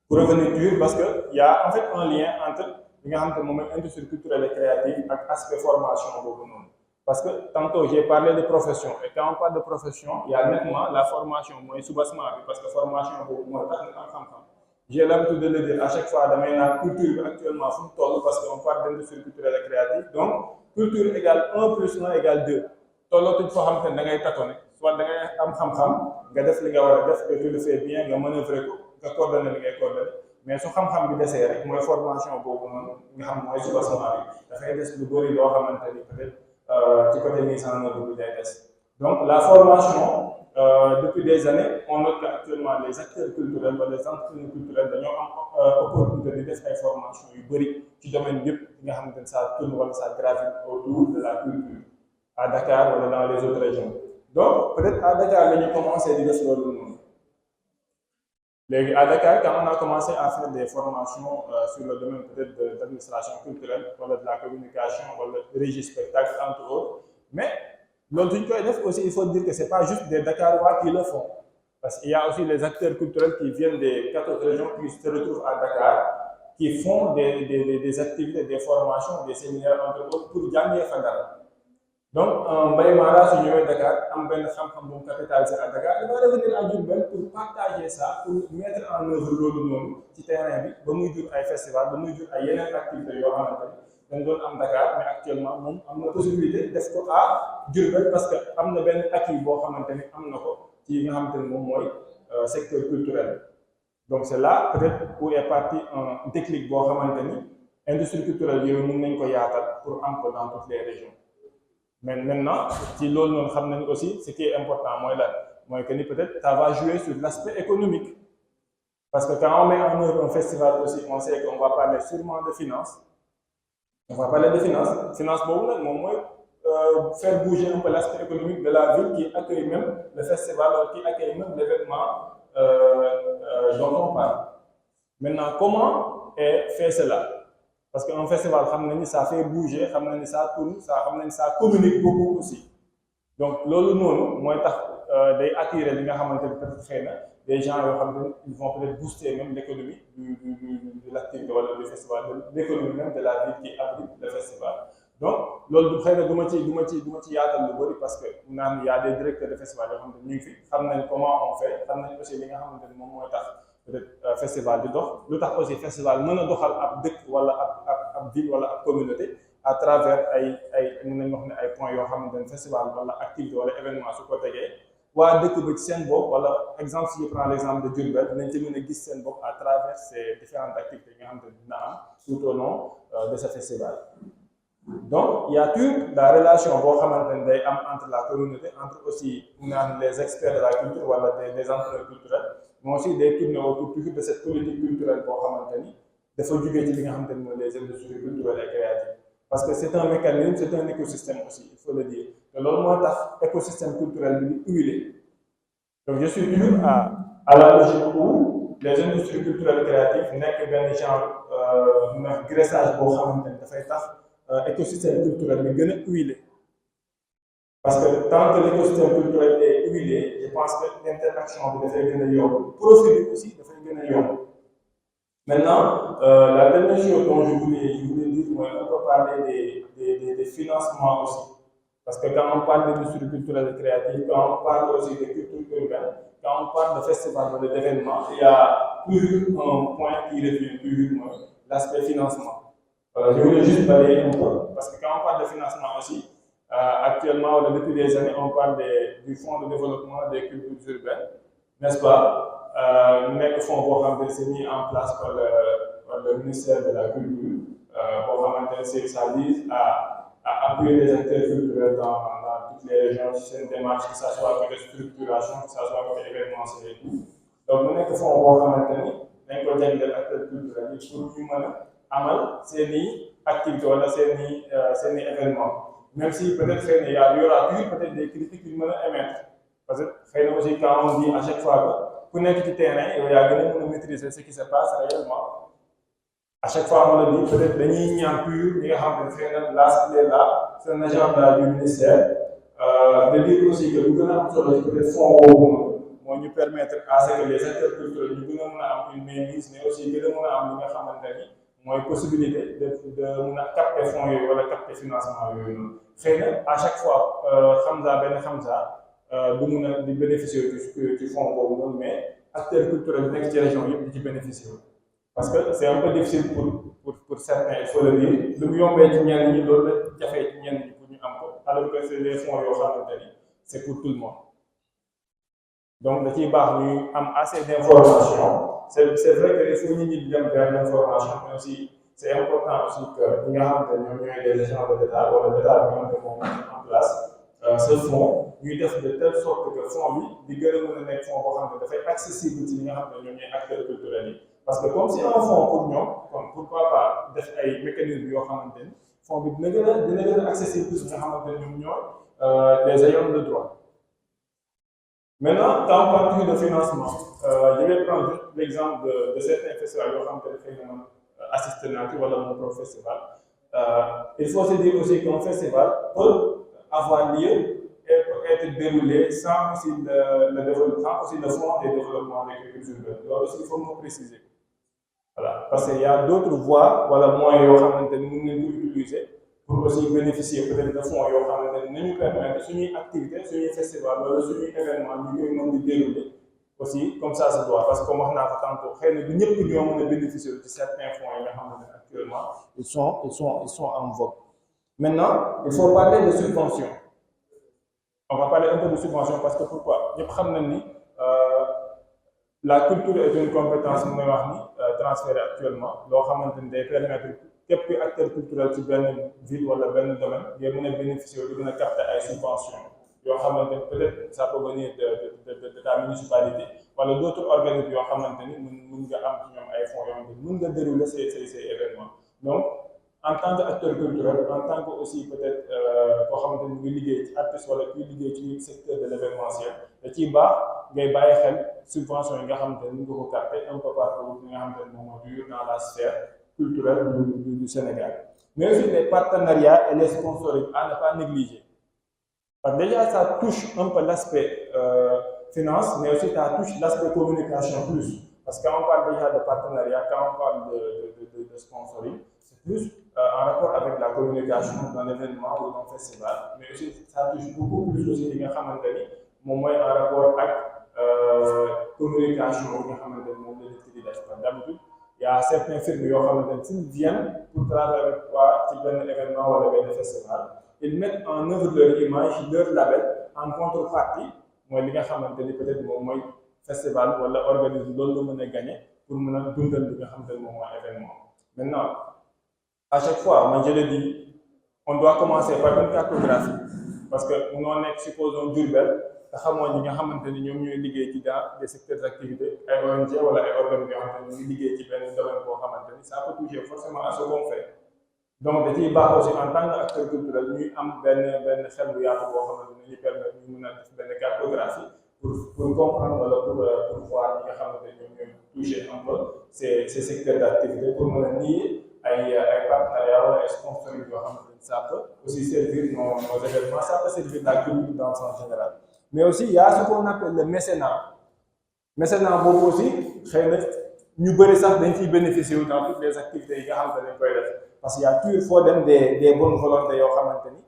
Pour revenir dur parce que il y a en fait un lien entre li nga xamante ne moom mooy industrie culturelle et créative ak aspect formation boobu noonu. Parce que tantôt j'ai parlé de profession et quand on parle de profession il y a nettement la formation mooy soubassement bi parce que formation boobu mooy tax nga am xam-xam. J'ai l'habitude de le dire à chaque fois damay naan culture bi actuellement fu mu toll parce que on parle d'industrie culturelle et créative donc culture égale 1 plus 1 égale 2 tollootuñ foo xamante ne da ngay tâtonner soit da ngay am xam-xam nga def li nga war a def que tu le fais bien nga manœuvrer ko nga coordonner li ngay coordonner mais su xam-xam bi desee rek mooy formation boobu noonu nga xam mooy soubassement bi dafay des lu bëri loo xamante ni peut-être ci côté mise en œuvre bi day des donc la formation depuis des années on note qu'actuellement les acteurs culturels wala les entrepreneurs culturels dañoo am opportunité di def ay formation yu bëri ci domaine yëpp yi nga xamante ne ça tourne wala ça gravite autour de la culture à Dakar wala dans les autres régions donc peut-être à Dakar la ñu commencé di def loolu noonu léegi à Dakar quand on a commencé à faire des formations sur le domaine peut-être de l'administration culturelle wala de la communication wala régie spectacle entre autres mais loolu suñ koy def aussi il faut dire que c'est pas juste des Dakarois qui le font parce qu'il y a aussi les acteurs culturels qui viennent des 14 régions qui se retrouvent à Dakar qui font des activités des formations des séminaires entre autres pour jàngee fa dara donc Mbaye Mara su ñëwee Dakar am benn xam-xam bu mu capitalisé à Dakar il va revenir à Diourbel pour partager ça pour mettre en œuvre loolu noonu ci terrain bi ba muy jur ay festival ba muy jur ay yeneen activités yoo xamante ni dañ doon am Dakar mais actuellement moom am na possibilité def ko à Diourbel parce que am na benn acquis boo xamante ni am na ko ci nga xamante ni moom mooy secteur culturel donc c'est là peut-être où est parti un déclic boo xamante ni industrie culturelle yooyu mën nañ ko yaatal pour am ko dans toutes les régions mais maintenant ci loolu noonu xam nañ aussi ce qui est important mooy lan mooy que ni peut-être ça va jouer sur l'aspect économique parce que quand on met en œuvre un festival aussi on sait qu'on va parler sûrement de finance. On va parler de finance boobu nag moom mooy faire bouger un peu l'aspect économique de la ville qui accueille même le festival qui accueille même l'événement dont on parle. Maintenant comment est fait cela parce qu'un festival xam na ni ça fait bouger xam na ni ça tourne xam na ni ça communique beaucoup aussi donc loolu noonu mooy tax day attirer li nga xamante ni peut-être xëy na des gens yoo xam ne ils vont peut-être booster même l'économie de l'activité wala du festival l'économie même de la ville qui abrite le festival donc loolu xëy na du ma ci yaatal lu bëri parce que naan y a des directeurs de festival yoo xam ne ñu ngi fi xam nañ comment on fait xam nañ aussi li nga xamante ni moom mooy tax peut-être festival di dox lu tax aussi festival mën a doxal ab dëkk wala ab ville wala ab communauté à travers ay mën nañ wax ne ay points yoo xamante ne festival wala activité wala événement su ko tegee waa dëkk ba ci seen bopp wala exemple si je prends l'exemple de Diourbel dinañ ci mën a gis seen bopp à travers ces différentes activités yi nga xamante ne dina am tout au long de ce festival donc il y a toujours la relation boo xamante ne day am entre la communauté entre aussi naan les experts de la culture wala des entrepreneurs culturels mais aussi day tourner autour toujours de cette politique culturelle boo xamante ni dafa jugee ci li nga xamante ni mooy les industries culturelles et créatives parce que c'est un mécanisme, c'est un écosystème aussi, il faut le dire te loolu moo tax écosystème culturel bi di huilé donc je suis toujours à la logique où les industries culturelles créatives nekk benn genre graissage boo xamante ni dafay tax écosystème culturel bi gën a huilé parce que tant que l'écosystème culturel est huilé je pense que l'interaction bi dafay gën a yomb profit bi aussi dafay gën a yomb maintenant la dernière chose dont je voulais dire mooy on peut parler des financements aussi parce que quand on parle d'industrie culturelle et créative quand on parle aussi de culture urbaine quand on parle de festival ou d'événements il y a toujours un point qui revient toujours mooy l'aspect financement voilà je voulais juste balayer un peu parce que quand on parle de financement aussi actuellement depuis des années on parle du fonds de développement des cultures urbaines n'est-ce pas mu nekk fonds boo xam ne c'est mis en place par le ministère de la culture boo xamante ne ça vise à appuyer les acteurs culturels dans toutes les régions ci seen démarche que ça soit côté structuration que ça soit côté événementiel et tout donc mu nekk fonds boo xamante ni dañ ko jagleel acteurs culturels yi pour ñu mën a amal seeni activité wala seeni événement même si peut-être xëy na y aura toujours peut-être des critiques yu mën a émettre parce que xëy na aussi quand on dit à chaque fois que ku nekk ci terrain yow yaa gën a mën a maîtriser ce qui se passe réellement à chaque fois on le dit peut-être dañuy ñaan toujours ñi nga xam ne xëy na là c'est un agenda du ministère de dire aussi que lu gën a am solo ci peut-être fonds boobu moo ñu permettre à ce que les acteurs culturels ñu gën a mën a am une mainmise mais aussi gën a mën a am li nga xamante ni mooy possibilité de mën a capter fonds yooyu wala capter financement yooyu noonu xëy na à chaque fois Hamza du mun a di bénéficier ci fonds boobu noonu mais acteurs culturels nekk ci région yëpp di ci bénéficier parce que c'est un peu difficile pour certains il faut le dire lu mu yombee ci ñenn ñi loolu la jafee ci ñenn ñi pour ñu am ko alors que c'est des fonds yoo xamante ni c'est pour tout le monde donc da ciy baax ñuy am assez d'informations c'est vrai que il faut nit ñi di dem vers l'information mais aussi c'est important aussi que ñi nga xamante ne ñoom ñooy des agents de l'État wala l'État bi nga xamante ne moom en place ce fonds ñuy def de telle sorte que fonds bi di gën a mën a nekk fonds boo xam ne dafay accessible ci ñi nga xam ne ñoom ñooy acteurs culturels yi parce que comme c'est un fonds pour ñoom kon pourquoi pas def ay mécanismes yoo xamante ni fonds bi dina gën a accessible ci ñi nga xamante ne ñoom ñooy les ayants de droit. Maintenant quand on parle de financement je vais prendre l'exemple de certains festivals yoo xamante ne xëy na man assisté naa ci wala mon propre festival il faut se dire aussi qu'un festival peut avoir lieu et peut être déroulé sans aussi le développement aussi le fonds de développement des cultures urbaines loolu aussi il faut me préciser voilà parce que y a d'autres voies wala moyens yoo xamante ni mën nañ ko utiliser pour aussi bénéficier peut-être de fonds yoo xamante ni nañu permettre suñuy activité suñuy festival wala suñuy événement ñu koy mën di dérouler aussi comme ça se doit parce que comme wax naa ko tantôt xëy na du ñëpp ñoo mën a bénéficier de certains fonds yi nga xamante ne actuellement ils sont en vogue. Maintenant il faut parler de subvention on va parler un peu de subvention parce que pourquoi ñëpp xam nañ ni la culture est une compétence mooy wax ni transférée actuellement loo xamante ni day permettre képp kuy acteur culturel ci benn ville wala benn domaine ngay mën a bénéficier di mën a capter ay subventions yoo xamante ni peut-être ça peut venir de ta municipalité wala d'autres organismes yoo xamante ni mën nga am ci ñoom ay fonds yoo xamante ni mën nga dérouler ces événements donc en tant qu'acteur culturel en tant que aussi peut-être koo xamante ni ngi liggéey ci artiste wala kuy liggéey ci secteur de l'événementiel da ciy baax ngay bàyyi xel subvention yi nga xamante ni nga ko capter un peu partout li nga xamante ni moom moo toujours dans la sphère culturelle du Sénégal mais aussi les partenariats et les sponsoring à ne pas négliger parce que déjà ça touche un peu l'aspect finance mais aussi ça touche l'aspect communication plus parce que quand on parle déjà de partenariat quand on parle de sponsoring c'est plus en rapport avec la communication d'un événement ou d'un festival mais aussi ça touche beaucoup plus aussi li nga xamante ni moom mooy en rapport ak communication bi nga xamante ni moom la nit ki di def d'habitude il y a certaines firmes yoo xamante ni s'ils viennent pour travailler avec toi ci benn événement wala benn festival ils mettent en œuvre leur image leur label en contrepartie mooy li nga xamante ni peut-être moom mooy festival wala organisme loolu la mën a gagner pour mën a dundal li nga xamante ni moom mooy événement maintenant à chaque fois moi je le dis on doit commencer par une cartographie parce que munoo nekk supposons Diourbel te xamoo ñi nga xamante ni ñoom ñooy liggéey ci dans des secteurs d'activité ay ONG wala ay organismes yoo xamante ni ñu ngi liggéey ci benn domaine boo xamante ni ça peut toucher forcément à ce qu'on fait donc da ciy baax aussi en tant qu'acteur culturel ñuy am benn xel bu yaatu boo xamante ni ñu permettre ñu mën a def benn cartographie pour comprendre wala pour voir ñi nga xamante ni ñoom ñooy toucher un peu ces secteurs d'activité pour mën a nier ay partenariats wala ay sponsoring yoo xamante ni ça peut aussi servir nos événements, ça peut servir la culture dans son général. Mais aussi, il y a ce qu'on appelle le mécénat. Mécénat boobu aussi xëy na ñu bëri sax dañ ciy bénéficier dans toutes les activités yi nga xamante ne koy def parce qu'il y a toujours foo dem des bonnes volontés yoo xamante ni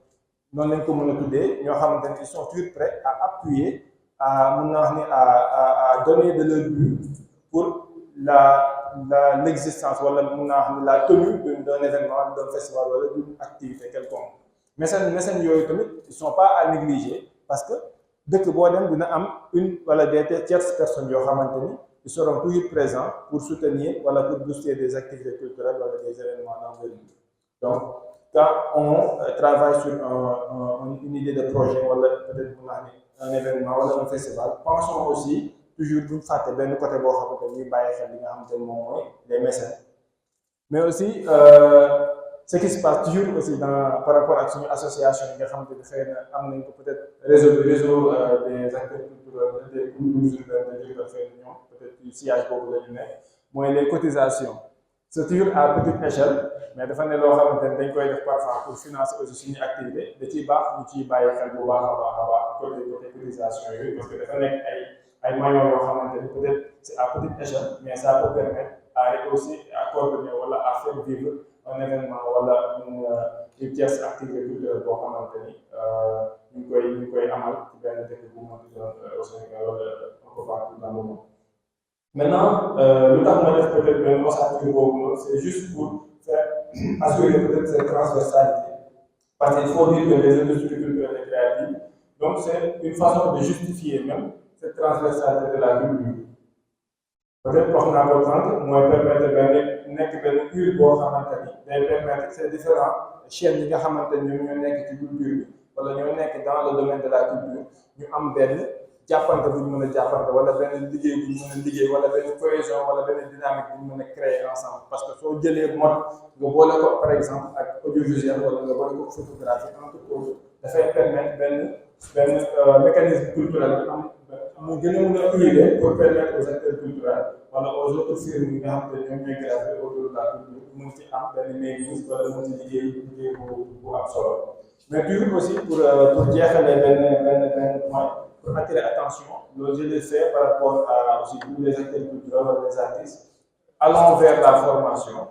noonu lañ ko mën a tuddee ñoo xamante ni ils sont toujours prêts à appuyer à mën naa wax ni à donner de leur but pour l'existence wala mën naa wax ni la tenue d'un événement, d'un festival wala d'une activité quelconque. mécènes yooyu tamit ils sont pas à négliger parce que dëkk boo dem dina am une wala des tierces personnes yoo xamante ni ils seront toujours présents pour soutenir wala pour booster des activités culturelles wala des événements d'envergure. Donc quand on travaille sur une idée de projet wala peut-être mën naa ni un événement wala un festival, pensons aussi toujours buñ fàtte benn côté boo xamante ni ñuy bàyyi xel li nga xamante ni moom mooy les mécènes. Mais aussi ce qui se passe toujours aussi par rapport à suñu association yi nga xamante ni xëy na am nañ ko peut-être réseau des acteurs culturels des cultures urbaines de Diourbel xëy na ñoom peut-être ci sillage boobu la ñu nekk mooy les cotisations. C'est toujours à petite échelle mais dafa ne loo xamante ni dañ koy def parfois pour financer aussi suñu activité da ciy baax ñu ciy bàyyi xel bu baax a baax côté cotisation yooyu parce que dafa nekk ay moyens yoo xamante ni peut-être c'est à petite échelle mais ça peut permettre à aussi à coordonner wala à faire vivre un événement wala une tierce activité culturelle boo xamante ni ñu ngi koy amal ci benn dëkk bu mu doon au Sénégal wala un peu partout dans le monde. Maintenant lu tax ma def peut-être benn ossature boobu noonu c'est juste pour faire assurer peut-être cette transversalité parce qu'il faut dire que les industries culturelles et créatives donc c'est une façon de justifier même cette transversalité de la culture. Peut-être wax naa ko sànq mooy permettre nekk benn huile boo xamante ni day permettre ces différents chaînes yi nga xamante ni ñoom ñoo nekk ci culture bi wala ñoo nekk dans le domaine de la culture ñu am benn jàppante bu ñu mën a jàppante wala benn liggéey bu ñu mën a liggéey wala benn cohésion wala benn dynamique bu ñu mën a créer ensemble parce que soo jëlee mode nga boole ko par exemple ak audiovisuel wala nga boole ko photographie entre autres dafay permettre benn mécanisme culturel bi am mu gën a mën a unifier pour permettre aux acteurs culturels wala aux autres firmes yi nga xam ne ñoom ñooy gravité autour de la culture mën ci am benn mécanisme wala mën ci liggéey bu am solo mais toujours aussi pour jeexalee benn point pour attirer attention loolu je l'ai fait par rapport à aussi tous les acteurs culturels wala les artistes allons vers la formation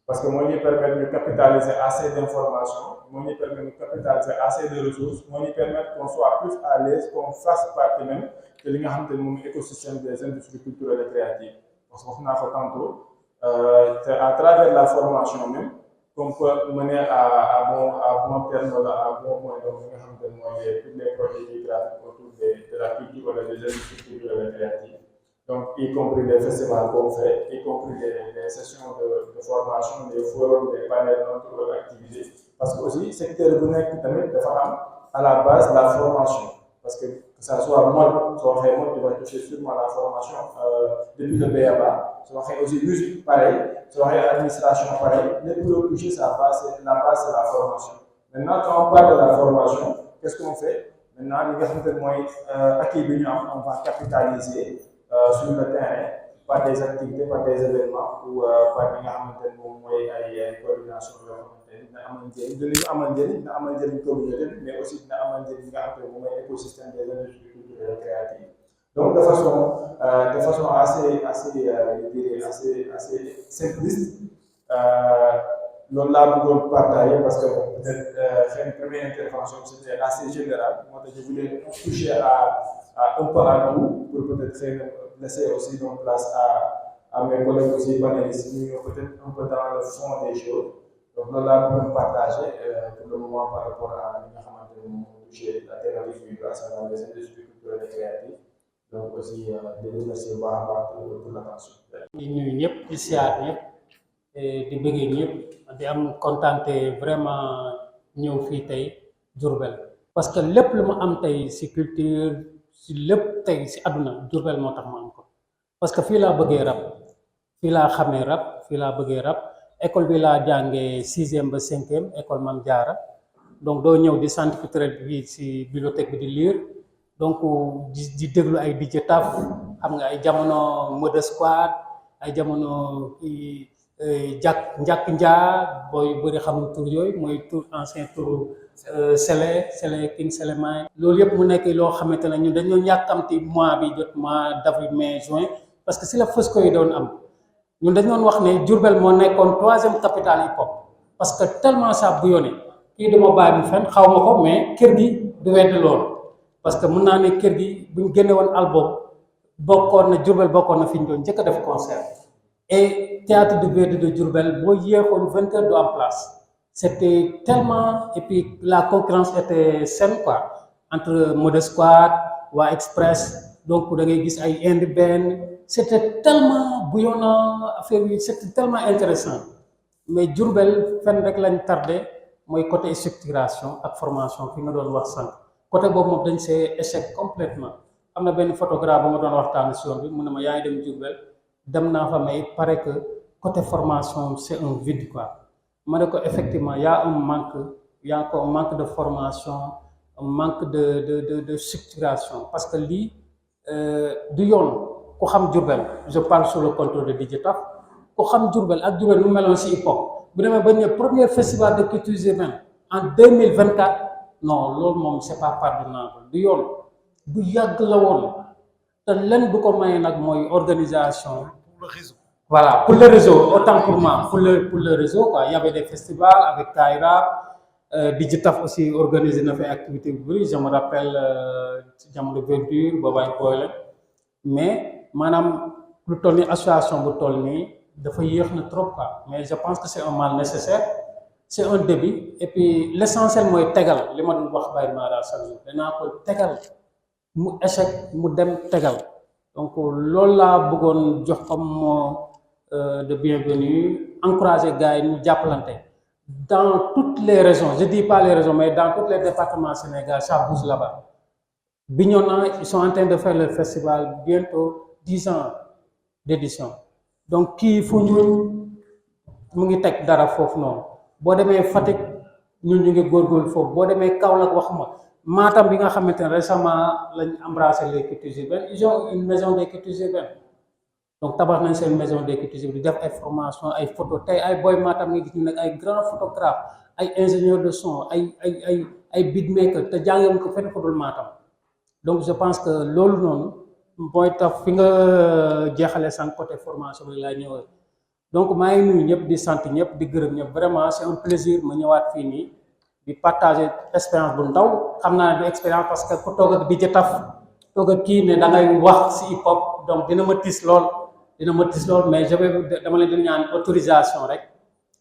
parce que moo ñuy permettre ñu capitaliser assez d'informations moo ñuy permettre ñu capitaliser assez de ressources moo ñuy permettre qu'on soit plus à l'aise qu'on fasse partie même de li nga xamante ne moom écosystème des industries culturelles et créatives parce que wax naa ko tantôt c'est à travers la formation même qu'on peut mener à bon terme wala à bon point donc li nga xamante ne mooy tous les projets qui gravitent autour de la culture wala des industries culturelles et créatives. Donc, y compris les festivals qu'on fait, y compris les sessions de formation, les forums, les panels, notre activité. Parce que aussi, secteur bu nekk tamit dafa am à la base la formation. Parce que ça soit mode, soo waxee mode, tu vas toucher sûrement la formation depuis le BABA. Soo waxee aussi musique, pareil. Soo waxee administration, pareil. Les plus toucher, la base, c'est la formation. Maintenant, quand on parle de la formation, qu'est-ce qu'on fait? Maintenant, li nga xamante ne mooy acquis bi ñu am, on va capitaliser sur le terrain par des activités, par des événements ou par li nga xamante ne moom mooy ay coordination yoo xamante ne dina amal njëriñ dina amal njëriñ communauté bi mais aussi dina amal njëriñ li nga xamante ne moom mooy écosystème des industries culturelles et créatives. Donc de façon assez simpliste loolu laa bëggoon partager parce que peut-être une première intervention c'était assez général moo tax je voulais toucher un peu à tout pour peut-être laisser aussi donc place à mes collègues aussi panélistes ñu ñëw peut-être un peu dans le fond des choses donc loolu laa bëggoon partager pour le moment par rapport à li nga xamante ne moom toucher la thématique du rassemblement des industries culturelles et créatives donc aussi di remercier bu baax a baax pour l'attention. di nuyu ñëpp di siyaar ñëpp di bëggee ñëpp di am kontaante vraiment ñëw fii tey Diourbel parce que lépp lu ma am tey si culture si lépp tey si àdduna Diourbel moo tax ma am ko parce que fii laa bëggee rap fii laa xamee rap fii laa bëggee rap école bi laa jàngee 6e ba 5e école Mame Diarra donc doo ñëw di centre culturel bi si bibliothèque bi di lire donc di déglu ay DJ Taf xam nga ay jamono Mode Squad ay jamono njàkk njaa booy bëri xamul tur yooyu mooy tur ancien tur Sele King Sele May loolu yëpp mu nekk loo xamante ne ñun dañoo yàkkamti mois bi jot mois d'avril mai juin parce que si la Fosco yi doon am ñun dañ doon wax ne Diourbel moo nekkoon 3e capitale hip hop parce que tellement ça bouillonné kii duma bàyyi mu fen xaw ma ko mais kër gi du wedd loolu parce que mën naa ne kër gi buñ génne woon album bokkoon na Diourbel bokkoon na fi ñu doon njëkk a def concert et théâtre de Verdi de Diourbel boo yéexoon 20 heures du am place c'était tellement et puis la concurrence était saine quoi entre Mode Squad waa Express donc da ngay gis ay indi benn c'était tellement bouillonnant affaire yi c'était tellement intéressant mais Diourbel fenn rek lañ tardé mooy côté structuration ak formation fi nga doon wax sànq côté boobu moom dañ see échec complètement am na benn photographe ba ma doon waxtaan si yoon bi mu ne ma yaa ngi dem Diourbel dem naa fa mais il paraît que côté formation c'est un vide quoi ma ne ko effectivement y a un manque y a encore un manque de formation un manque de structuration parce que lii du yoon ku xam Diourbel je parle sous le contrôle de DJ Taf ku xam Diourbel ak Diourbel nu meloon si hip hop bu demee ba ñu premier festival de culture urbaine en 2024 non loolu moom c'est pas pardonnable du yoon bu yàgg la woon te len bu ko maye nag mooy organisation. Pour le réseau. Voilà, pour le réseau, autant pour moi, pour le réseau, quoi. Il y avait des festivals avec Kaira, Digitaf aussi organisé une activité bruit, je me rappelle, de Verdure, Bobaï Boyle. Mais, madame, pour tourner association, pour tourner, il faut y aller trop, quoi. Mais je pense que c'est un mal nécessaire, c'est un début. Et puis, l'essentiel, moi, tegal, les mots de Wahbaï Mara, ça veut dire, tegal, mu échec, mu dem tegal. Donc, lola bougon jox comme de bienvenue, encourager les gars nous jàppalante dans toutes les régions, je dis pas les régions, mais dans tous les départements Sénégal, ça bouge là-bas. Bignona, ils sont en train de faire le festival, bientôt 10 ans d'édition. Donc, qui faut nous, mu ngi tek dara fofu non. Bo démé Fatick ñun ñu ngi gorgol fofu, bo démé Kaolack waxuma. Matam bi nga xamantene récemment lañ embrassé les cultures urbaines, ils ont une maison des cultures urbaines. Donc tabax nañ seen maison des cultures urbaines di def ay formation ay photo tay ay boy Matam nga gis ñu nek ay grands photographes, ay ingénieurs de son, ay beatmaker te jàngewuñ ko fenn fudul Matam. Donc je pense que loolu noonu mooy tax fi nga jeexale sànq côté formation bi laa ñëwee. Donc maa ngi nuyu ñëpp di sant ñëpp di gërëm ñëpp vraiment c'est un plaisir ma ñëwaat fii nii di partager expérience bu ndaw xam naa ne du expérience parce que ku toog ak DJ Taf toog ak kii ne da ngay wax si hip hop donc dina ma tis lool mais je vais dama leen di ñaan autorisation rek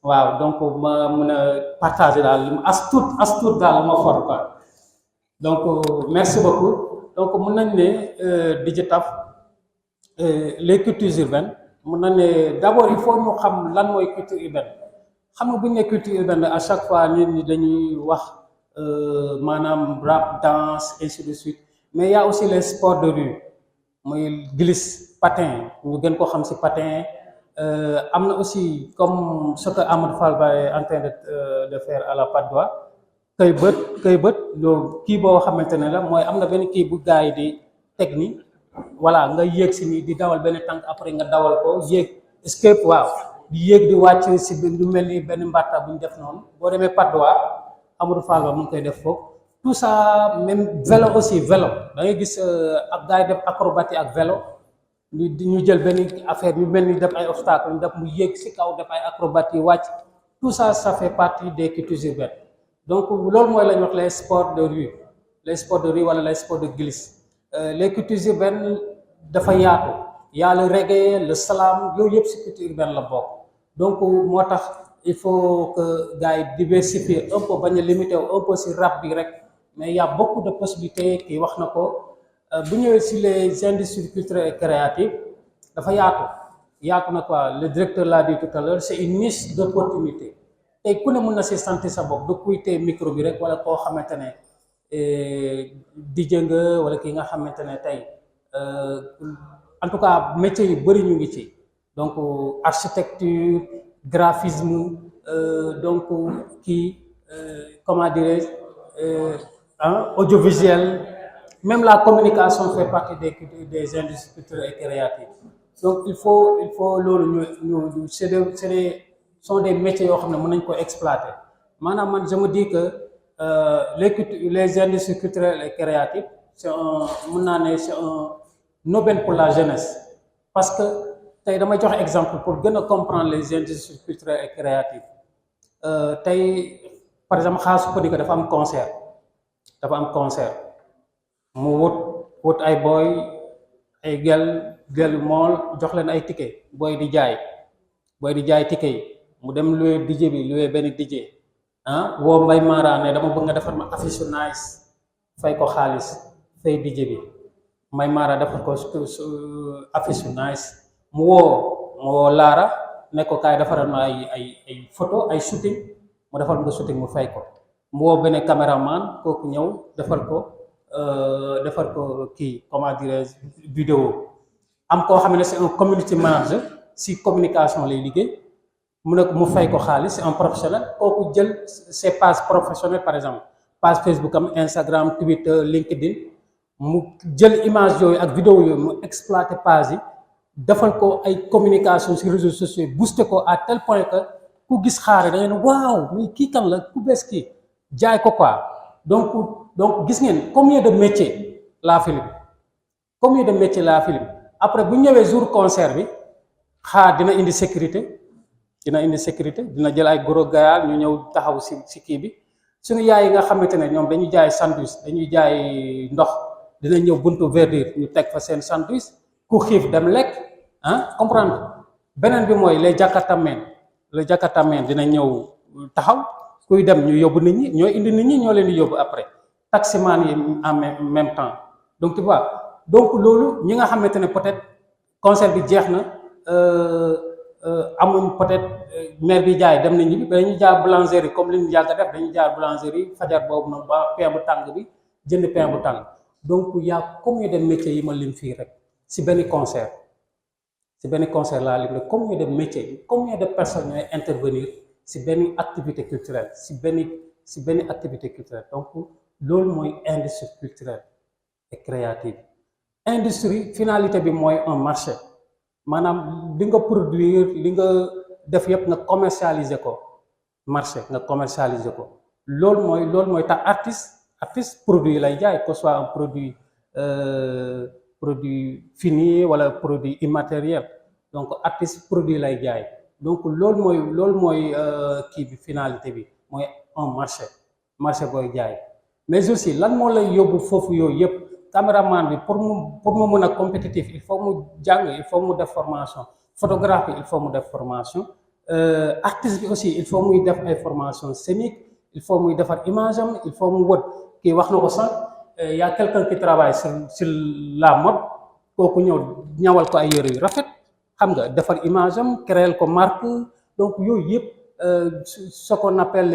waaw donc ma mën a partager daal as tuut daal ma for quoi donc merci beaucoup donc mën nañ ne DJ Taf les cultures urbaines mën nañ ne d'abord il faut ñu xam lan mooy culture urbaine xam nga bu ñu ne culture urbaine à chaque fois nit ñi dañuy wax maanaam rap danse ainsi de suite mais il y a aussi les sports de rue mooy glisse patin ñu gën ko xam ci patin am na aussi comme ce que Amadou Fall ba est en train de faire à la Patte d'Oie këy bët loolu kii boo xamante ne la mooy am na benn kii bu gars yi di technique voilà nga yéeg si nii di dawal benn tànk après nga dawal ko yéeg escape waaw di yéeg di wàcc si lu mel ni benn mbatta bu ñu def noonu boo demee Patte d'Oie Amadou Fall ba mu ngi koy def foofu tout ça même vélo aussi vélo da ngay gis ak gars yi def acrobatie ak vélo ñu jël benn affaire ñu mel ni def ay obstacle ñu def mu yéeg si kaw def ay acrobatie wàcc tout ça ça fait partie des cultures urbaines donc loolu mooy la ñu wax les sports de rue wala les sports de glisse les cultures urbaines dafa yaatu y a le reggae le slam yooyu yëpp si culture urbaine la bokk donc moo tax il faut que gars yi diversifier un peu bañ a limiter un peu si rap bi rek mais il y a beaucoup de possibilités kii wax na ko bu ñëwee si les industries culturelles et créatives dafa yaatu na quoi le directeur l'a dit tout à l'heure c'est une niche d'opportunité tey ku ne mën na si sentir sa bopp du kuy tey micro bi rek wala koo xamante ne DJ nga wala ki nga xamante ne tey en tout cas métier yu bëri ñu ngi ci donc architecture graphisme donc kii comment dirais-je audiovisuel, même la communication fait partie des industries culturelles et créatives. Donc il faut loolu ñu sont des métiers yoo xam ne mën nañ ko exploiter maanaam man je me dis que les industries culturelles et créatives c'est mën naa ne c'est un aubaine pour la jeunesse parce que tey damay joxe exemple pour gën a comprendre les industries culturelles et créatives tey par exemple Xaasu Kodika dafa am concert mu wut ay boy ay gel mool jox leen ay ticket boy di jaay ticket yi mu dem loué DJ bi loué benn DJ woo Mbay Mara ne dama bëgg nga defar ma affiche su nice fay ko xaalis fay DJ bi Mbay Mara defar ko affiche su nice mu woo Laara ne ko kaay defaral ma ay photo ay shooting mu defal nga shooting mu fay ko mu woo benn caméraman kooku ñëw defal ko kii comment dirais-je vidéo am koo xam ne c'est un community manager si communication lay liggéey mu fay ko xaalis c'est un professionnel kooku jël ses pages professionnelles par exemple page Facebook am Instagram Twitter LinkedIn mu jël image yooyu ak vidéo yooyu mu exploiter page yi defal ko ay communication sur réseaux sociaux booster ko à tel point que ku gis xaare da ngeen waaw mais kii kan la ku bees kii jaay ko quoi donc gis ngeen combien de métiers la film après bu ñëwee jour concert bi dina indi sécurité dina jël ay gros gaal ñu ñëw taxaw si kii bi suñu yaay yi nga xamante ne ñoom dañuy jaay sandwich dañuy jaay ndox dina ñëw buntu verdure ñu teg fa seen sandwich ku xiif dem lekk comprendre beneen bi mooy les jakartamen dina ñëw taxaw kuy dem ñu yóbbu nit ñi ñooy indi nit ñi ñoo leen di yóbbu après taximan yi en même temps donc tu vois donc loolu ñi nga xamante ne peut-être concert bi jeex na amuñ peut-être maire bi jaay dem nañ ñi dañuy jaar boulangerie comme li ñu yàgg a def dañuy jaar boulangerie fajar boobu noonu ba pain bu tàng bi jënd pain bu tàng donc y a combien de métiers yi ma lim fii rek si benn concert laa lim rek combien de métiers combien de personnes ñooy intervenir si benn activité culturelle si benn activité culturelle donc loolu mooy industrie culturelle et créative industrie finalité bi mooy un marché maanaam li nga produire li nga def yëpp nga commercialiser ko marché nga commercialiser ko loolu mooy tax artiste produit lay jaay que ce soit un produit fini wala produit immatériel donc artiste produit lay jaay donc loolu mooy kii bi finalité bi mooy un marché booy jaay mais aussi lan moo lay yóbbu foofu yooyu yëpp caméraman bi pour mu mën a compétitif il faut mu jàng il faut mu def formation photographe il faut mu def formation artiste bi aussi il faut muy def ay formation scénique il faut muy defar image am il faut mu wët kii wax na ko sànq y a quelqu'un qui travaille sur la mode kooku ñëw ñawal ko ay yére yu rafet xam nga defar image am créer ko marque donc yooyu yëpp ce qu'on appelle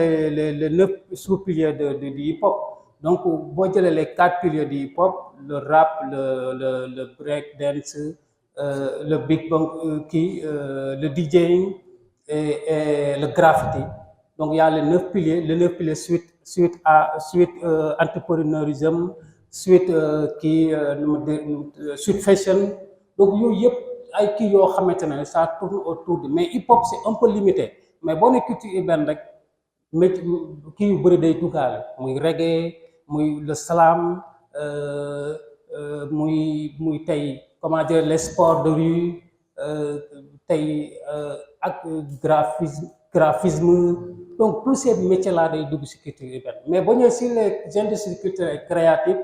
les 9 sous-piliers du hip-hop donc boo jëlee les 4 piliers du hip-hop le rap le break dance le big bang le DJing et le graffiti donc il y a les 9 piliers suite entrepreneurisme suite suite fashion donc yooyu yëpp ay kii yoo xamante ne ça tourne autour de mais hip-hop c'est un peu limité mais boo ne culture urbaine rek mais kii yu bëri day duggaale muy reggae muy le slam muy tey comment dire les sports de rue tey ak graphisme donc tous ces métiers là day dugg ci culture urbaine mais boo ñëwee sur les industries culturelles et créatives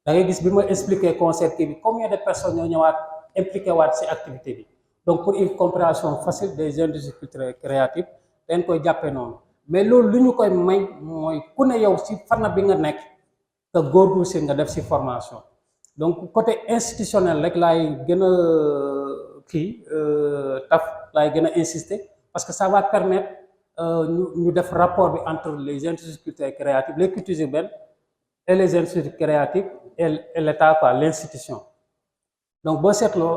da ngay gis bi ma expliquer concept bi combien de personnes ñoo ñëwaat impliqué waat ci activité bi donc pour une compréhension facile des industries culturelles et créatives dañ koy jàppee noonu mais loolu lu ñu koy may mooy ku ne yow ci fànn bi nga nekk te góorgóorlu si nga def ci formation donc côté institutionnel rek laay gën a laay gën a insister parce que ça va permettre ñu def rapport bi entre les industries culturelles et créatives les cultures urbaines et les instituts créatifs et l'État, quoi, l'institution. Donc boo seetloo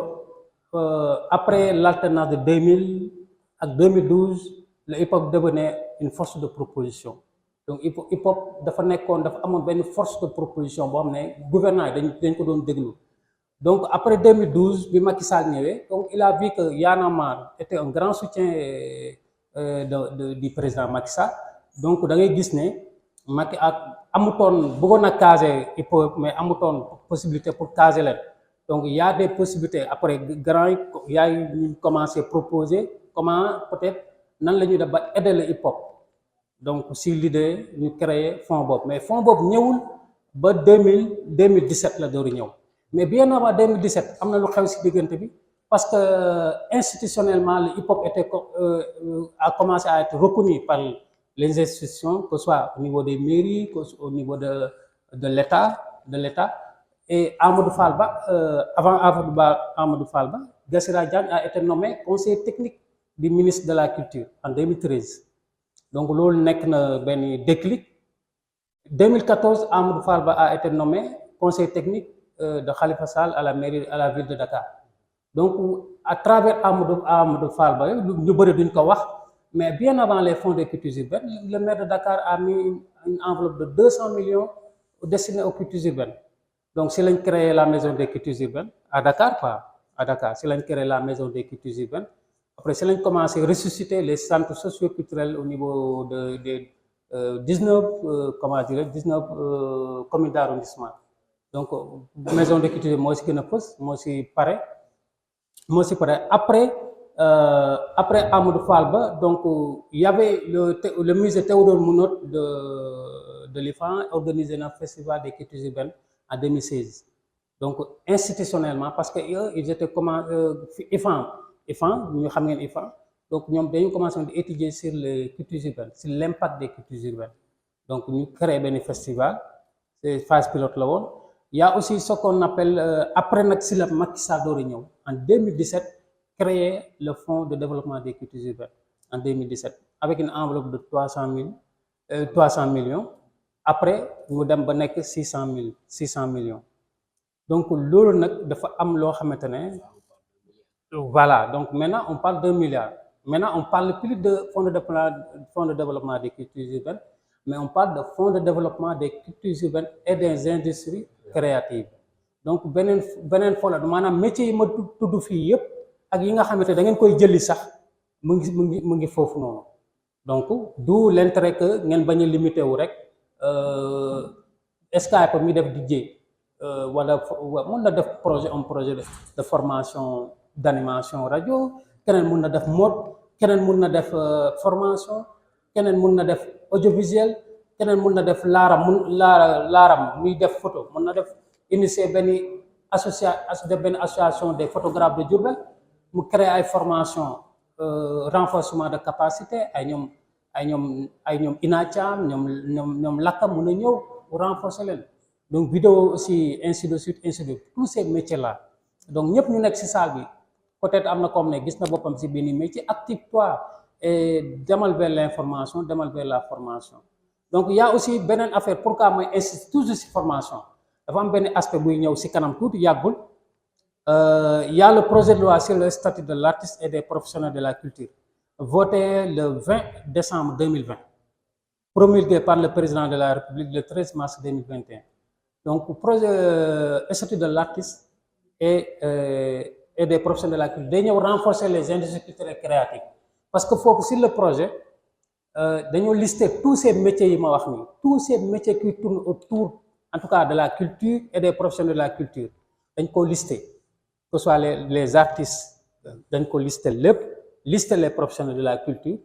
après l'alternance de 2000 ak 2012 le hip-hop devenait une force de proposition. Donc hip-hop dafa nekkoon dafa amoon benn force de proposition boo xam ne gouvernement yi dañ ko doon déglu. Donc après 2012 bi Macky Sall ñëwee, donc il a vu que Y en a marre était un grand soutien du président Macky Sall. Donc da ngay gis ne Macky amutoon bëggoon a caser hip-hop mais amutoon possibilité pour caser leen. Donc il y a des possibilités après grand yi yaa ngi commencé proposer comment peut-être nan la ñuy def ba aider le hip-hop. Donc si l'idée ñu créer fonds boobu mais fonds boobu ñëwul ba 2017 la door ñëw. Mais bien avant 2017 am na lu xew ci diggante bi parce que institutionnellement le hip-hop a commencé à être reconnu par les institutions, que ce soit au niveau des mairies, que ce soit au niveau de l'État. Et Amadou Fall Ba, avant Amadou Fall Ba, Gassira Diagne a été nommé conseiller technique du ministre de la Culture en 2013. Donc loolu nekk na benn déclic. 2014 Amadou Fall Ba a été nommé conseiller technique de Khalifa Sall à la ville de Dakar. Donc à travers Amadou Fall Ba ñu bëri duñ ko wax, mais bien avant les fonds des cultures urbaines, le maire de Dakar a mis une enveloppe de 200 millions destinée aux cultures urbaines. Donc c'est lañ créé la maison des cultures urbaines à Dakar, c'est lañ créé la maison des cultures urbaines. Après c'est lañ commencé à ressusciter les centres socio-culturels au niveau des 19 communes d'arrondissement. Donc maison des cultures moo si gën a fës moo si pare après Amadou Fall Ba, donc il y avait le musée Théodore Monod de l'IFAN organisé un festival des cultures urbaines en 2016. Donc institutionnellement parce que ils étaient IFAN ñu xam ngeen IFAN, donc ñoom dañu commencé à étudier sur les cultures urbaines, sur l'impact des cultures urbaines. Donc ñu créé benn festival, c'est phase pilote la woon. Il y a aussi ce qu'on appelle après nag si la Macky Sall door ñëw en 2017 créer le fonds de développement des cultures urbaines en 2017 avec une enveloppe de 300 millions. Après mu dem ba nekk 600 millions. Donc loolu nag dafa am loo xamante ne voilà, donc maintenant on parle d'1 milliard. Maintenant on parle plus de fonds de développement des cultures urbaines, mais on parle de fonds de développement des cultures urbaines et des industries créatives. Donc beneen fond la maanaam métiers yi ma tudd fii yëpp ak yi nga xamante da ngeen koy jëli sax mu ngi foofu noonu. Donc d'où l'intérêt que ngeen bañ a limité wu rek Skype mi def DJ wala mën na def un projet de formation d'animation radio, keneen mën na def mode, keneen mën na def formation, keneen mën na def audiovisuel, keneen mën na def laaram muy def photo, mën na def initier benn association des photographes de Diourbel mu créer ay formation renforcement de capacité ay ñoom Ina Thiam ñoom Lakka mën a ñëw renforcer leen. Donc vidéo aussi ainsi de suite tous ces métiers là. Donc ñëpp ñu nekk ci salle bi peut-être am na comme ne gis na boppam ci benn métier, active-toi et demal vers l'information, demal vers la formation. Donc il y a aussi beneen affaire pourquoi mooy insiste toujours ci formation. Dafa am benn aspect buy ñëw ci kanam tuuti yàggul. Il y a le projet de loi sur le statut de l'artiste et des professionnels de la culture, voté le 20 décembre 2020, promulgué par le président de la République le 13 mars 2021. Donc projet statut de l'artiste et des professionnels de la culture dañoo renforcer les industries culturelles et créatives parce que foofu sur le projet dañoo lister tous ces métiers yi ma wax nii, tous ces métiers qui tournent autour en tout cas de la culture et des professionnels de la culture dañ ko lister. Que ce soit les artistes dañ ko lister les professionnels de la culture,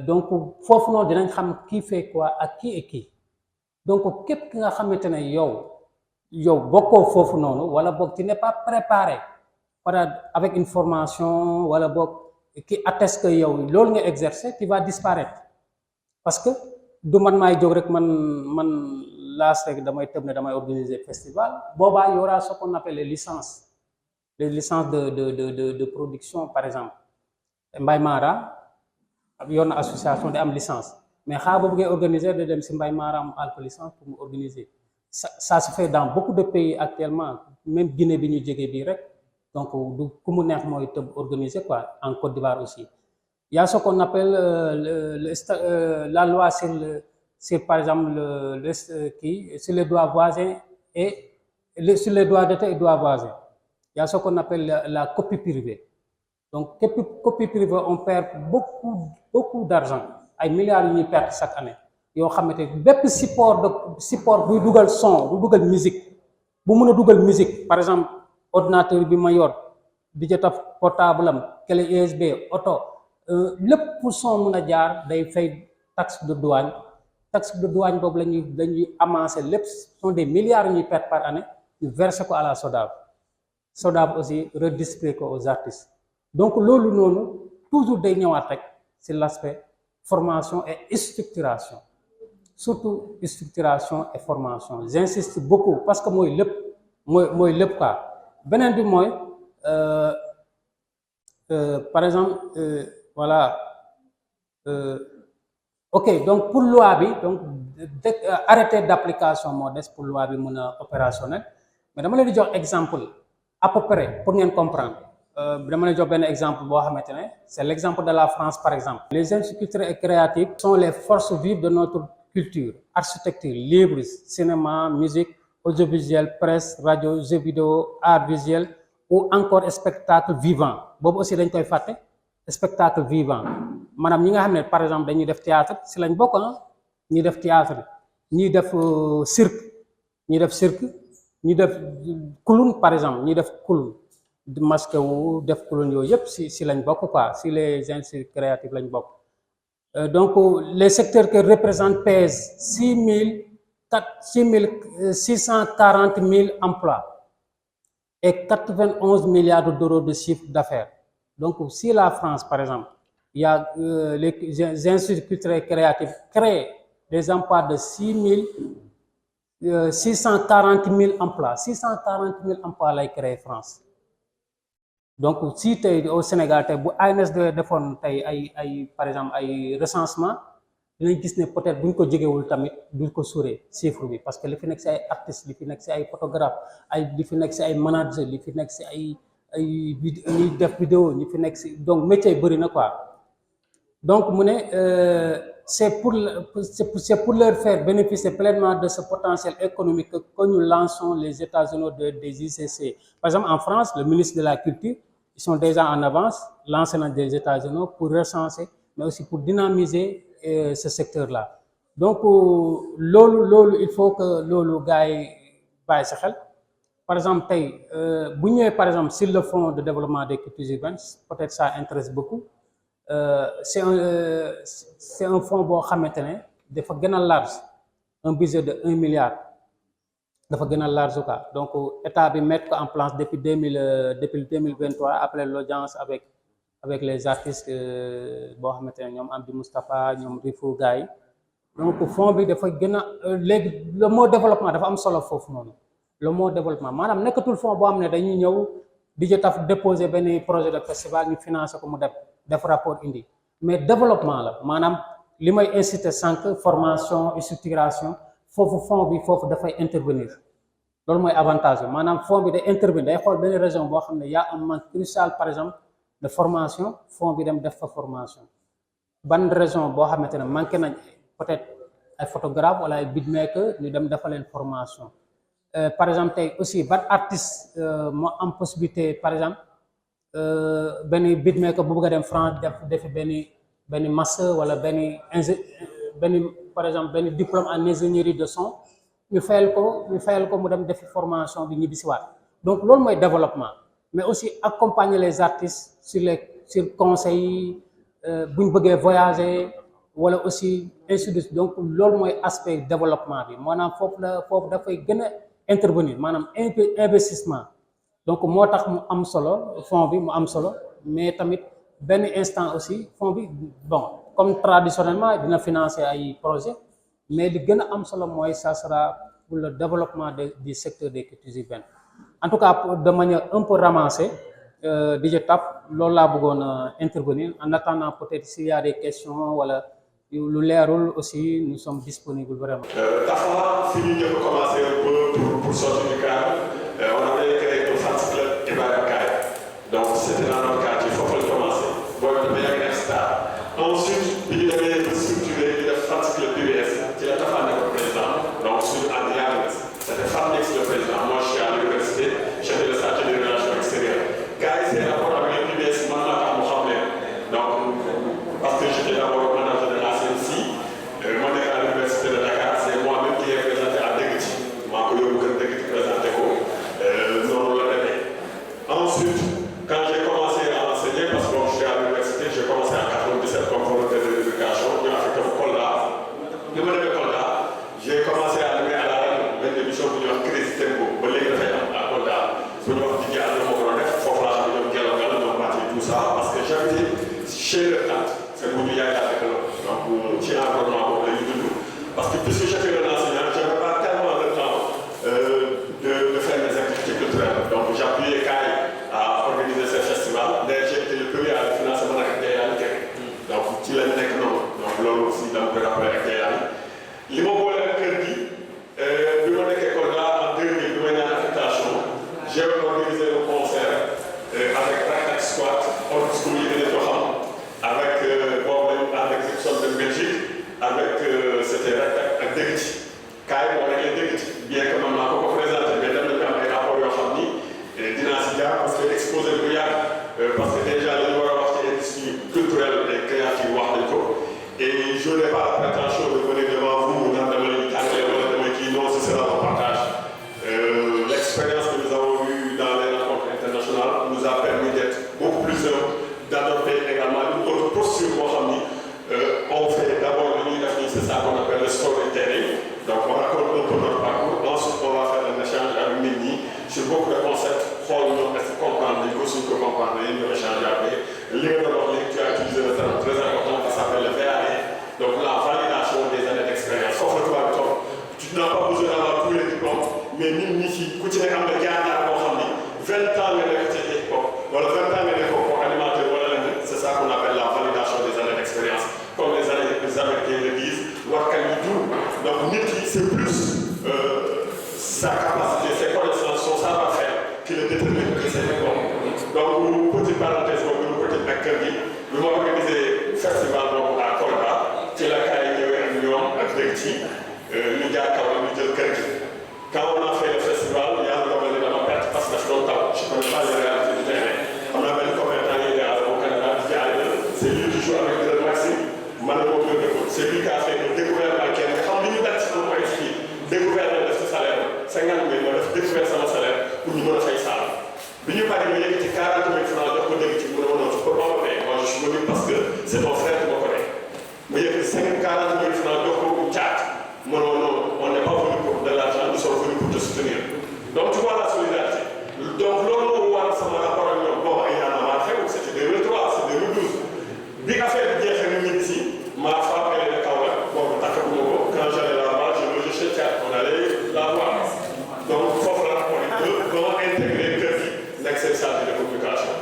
donc foofu noonu dinañ xam qui fait quoi ak qui et qui. Donc képp ki nga xamante ne yow bokkoo foofu noonu wala boog tu n'es pas préparé avec une formation wala boog qui atteste que yow loolu nga exercer, tu vas disparaître parce que du man maay jóg rek man laas rek damay tëb ne damay organiser festival. Boobaa y aura ce qu'on appelle les licences de production. Par exemple Mbaye Mara yoon na association di am licence, mais xaa boobu ngay organiser da dem si Mbaye Mara am alko licence pour mu organiser. ça se fait dans beaucoup de pays actuellement, même Guinée bi ñu jege bii rek, donc du ku mu neex mooy tëb organiser quoi, en Côte d'Ivoire aussi. Il y a ce qu'on appelle la loi sur par exemple sur les droits voisins et sur les droits d'État et droits voisins. Il y a ce qu'on appelle la copie privée. Donc copie privée, on perd beaucoup d'argent, ay milliards yu ñuy perdre chaque année. Yoo xamante bépp support buy dugal son bu dugal musique bu mën a dugal musique, par exemple ordinateur bi ma yor di jot portable am clé USB oto lépp pour son mën a jaar day fay taxe de douane boobu lañuy amasser lépp, sont des milliards yu ñuy perdre par année, ñu verser ko à la SODAV aussi redistribuer ko aux artistes. Donc loolu noonu toujours day ñëwaat rek c'est l'aspect formation et structuration, surtout structuration et formation. J'insiste beaucoup parce que mooy lépp quoi. Beneen bi mooy par exemple voilà ok, donc pour loi bi donc arrêté d'application moo des pour loi bi mën a opérationnel, mais dama leen di jox exemple à peu près pour ngeen comprendre. Dama leen jox benn exemple boo xamante ne c'est l'exemple de la France par exemple. Les instituts culturels et créatifs sont les forces vives de notre culture, architecture, livres, cinéma, musique, audiovisuel, presse, radio, jeux vidéo, art visuel ou encore spectacle vivant. Boobu aussi dañ koy fàtte, spectacle vivant maanaam ñi nga xam ne par exemple dañuy def théâtre si lañ bokk ñi def théâtre, ñi def cirque, ñi def clown par exemple, ñi def clown masque wu def clown yooyu yëpp si lañ bokk quoi, si les instituts créatifs lañ bokk. Donc les secteurs que représentent pèsent 640 000 emplois et 91 milliards d'euros de chiffre d'affaires. Donc si la France par exemple, il y a les instituts culturels et créatifs créent des emplois de 640 000 emplois, 640 000 emplois lay créer France. Donc si tey au Sénégal tey bu ANSD defoon tey ay par exemple ay recensement, dinañ gis ne peut-être buñ ko jegewul tamit duñ ko suuree chiffre bi, parce que li fi nekk si ay artistes, li fi nekk si ay photographes, li fi nekk si ay managers, li fi nekk si ay ñuy def vidéo, ñi fi nekk si donc métier bëri na quoi. Donc mu ne c'est pour leur faire bénéficier pleinement de ce potentiel économique que nous lançons les états généraux des ICC. Par exemple en France, le ministre de la Culture, ils sont déjà en avance, lancé dans des états généraux pour recenser, mais aussi pour dynamiser ce secteur-là. Donc loolu il faut que loolu gars yi bàyyi sa xel. Par exemple tey bu ñëwee par exemple sur le fonds de développement des cultures urbaines, peut-être ça intéresse beaucoup. C'est un fonds boo xamante ne dafa gën a large, un budget de 1 milliard dafa gën a large quoi. Donc état bi mettre ko en place depuis 2023 après l'audience avec les artistes boo xamante ne ñoom Amdi Moustapha, ñoom Rifou gars yi. Donc fonds bi dafa gën a léegi le mot développement dafa am solo foofu noonu. Le mot développement maanaam nekkatul fonds boo xam ne dañuy ñëw di jotaf déposer benn projet de festival ñu financer ko mu def rapport indi, mais développement la maanaam li may inciter sànq formation structuration foofu fonds bi foofu dafay intervenir. Loolu mooy avantage bi maanaam fonds bi day intervenir, day xool benn région boo xam ne y a un manque crucial par exemple de formation, fonds bi dem def fa formation. Ban région boo xamante ne manqué nañ peut-être ay photographe wala ay beatmaker, ñu dem defal leen formation. Par exemple tey aussi ban artiste moo am possibilité par exemple benn beatmaker bu bëgg a dem France defi benn master wala benn par exemple benn diplôme en ingénierie de son, ñu fayal ko mu dem defi formation bi ñibbisiwaat. Donc loolu mooy développement, mais aussi accompagner les artistes sur conseils yi bu ñu bëggee voyager wala aussi institut. Donc loolu mooy aspect développement bi maanaam foofu dafay gën a intervenir maanaam investissement. Donc moo tax mu am solo fonds bi mu am solo, mais tamit benn instant aussi fonds bi bon comme traditionnellement dina financer ay projets, mais li gën a am solo mooy ça sera pour le développement du secteur des cultures urbaines. En tout cas de manière un peu ramassée, DJ Tap loolu laa bëggoon intervenir en attendant peut-être s'il y a des questions wala lu leerul aussi nous sommes disponibles vraiment. Dafa fi ñu njëkk a commencé un peu pour sortir du cadre on avait créé un fan club Ibadan Kaay donc c'était dans notre quartier foofu la commencé booy bi dafa yàgg star ensuite bi ñu demee ba structuré ñu def fan club PBS ci la Tafa nekk président donc suñu ànd yàgg na c'était Fatmix le président moi je suis à l'université chef de chargé des relations extérieures gars yi seen rapport avec le PBS man maa tax mu xam leen donc parce que j'étais d'abord manager de la CNC ma nekk à l'université de Dakar c'est moi-même qui ai présenté à Degiti maa ko yóbbu kër Degiti présenté ko noonu la demee ensuite quand j'ai commencé à enseigner parce que bon j'étais à l'université j'ai commencé en 97 comme volontaire de l'éducation ñu affecté ko Kolda li ma demee Kolda j'ai commencé à animer à la rajo benn émission bu ñuy wax Crise Tempo ba léegi dafay am à Kolda bu ñu wax Didier Addo moo ko doon def foofu laa xam ne ñoom Gelo Galo ñoom Mati tout ça parce que j'habitais chez le tante c'est bu ñu yaay laa fekk la donc ci environnement boobu la ñu dund parce que puisque j'étais un enseignant j'avais pas tellement le temps de faire mes activités culturelles donc j'appuyais Kaay à organiser ces festivals d'ailleurs j'ai été le premier à financer man ak Dieyane Kébé donc ci lañ nekk noonu donc loolu aussi dama koy rappelé ak Dieyane li ma boole ak kër gi bi ma nekkee Kolda en 2000 bi ma ñaan affectation j'ai organisé un concert avec Raktak Squad old school yi gën a xam avec boobu lañu ànd ak Gibson de Belgique avec c'était Raktak ak Degiti Kaay moo nekkee Degiti bien que man maa ko présenté mais dem nañu am ay rapports yoo xam ni dinaa si jaar parce que exposé bu yàgg parce que déjà li ñu war a wax ci industrie culturelle et créative wax nañ ko et je n'ai pas la prétention de venir devant vous naan dama leen tàngale wala dama kii non ce sera un partage l'expérience que nous avons eue dans les rencontres internationales nous a permis d'être beaucoup plus heureux d'adopter également une autre posture boo xam ni on fait d'abord li ñuy def nii c'est ça qu'on appelle le storytelling donc on raconte un peu notre parcours ensuite on va faire un échange avec nit ñi sur beaucoup de concepts xool ñoom est-ce que comprendre nañ ko suñ ko comprendre nañ ñu échanger après li nga doon wax léegi tu as utilisé le terme très important qui s'appelle le VAE donc la validation des années d'expérience foofu la tubaab bi toog tu n'as pas besoin d'avoir tous les diplômes mais nit ñi ci ku ci nekk am na jaar-jaar boo xam ni 20 ans nga nekk ci hip hop wala 20 ans nga nekk ko animateur wala leneen c'est ça qu'on appelle la validation des années d'expérience comme les Américains le disent warkat yi du donc nit ki c'est plus sa capacité ses connaissances son savoir-faire qui le détermine que c'est bon donc petite parenthèse boobu ñu petite ak kër gi bi ma organisé festival boobu à Kolda ci la Kaay ñëwee ak ñoom ak Degiti ñu jaar kaw ñu jël kër gi quand on a fait le festival yàlla dogal ni dama perte parce que daf doon taw je connais pas les réalités du terrain on a benn compétent yi au Canada di jaay c'est lui qui joue avec le Maxime man moo gën a c'est lui qui a fait découvert bancaire nga xam li ñu daj ci pour ko expliquer découvert na def sa salaire 50 000 ma def découvert sama salaire pour ñu mën a fay saal bi ñu paree ma yëkkati 40 000 francs jox ko Degiti mu ne ma non tu peux pas me payer moi je suis venu parce que c'est ton frère qui me connaît ma yëkkati 40 000 francs jox ko caat ma ne non on n'est pas venu pour de l'argent nous sommes venus pour te soutenir donc tu vois la solidarité donc loolu moo war sama rapport ak ñoom boobu ay Y'en a marre xew c'était 2003 c'est 2012 bi affaire bi jeexee ñu ngi si ma femme elle est de Kaolack boobu takkaguma ko quand j'allais là-bas je logeais chez Thiat on allait la voir donc foofu la rapport yi comment intégrer kër gi nekk seen chargé de communication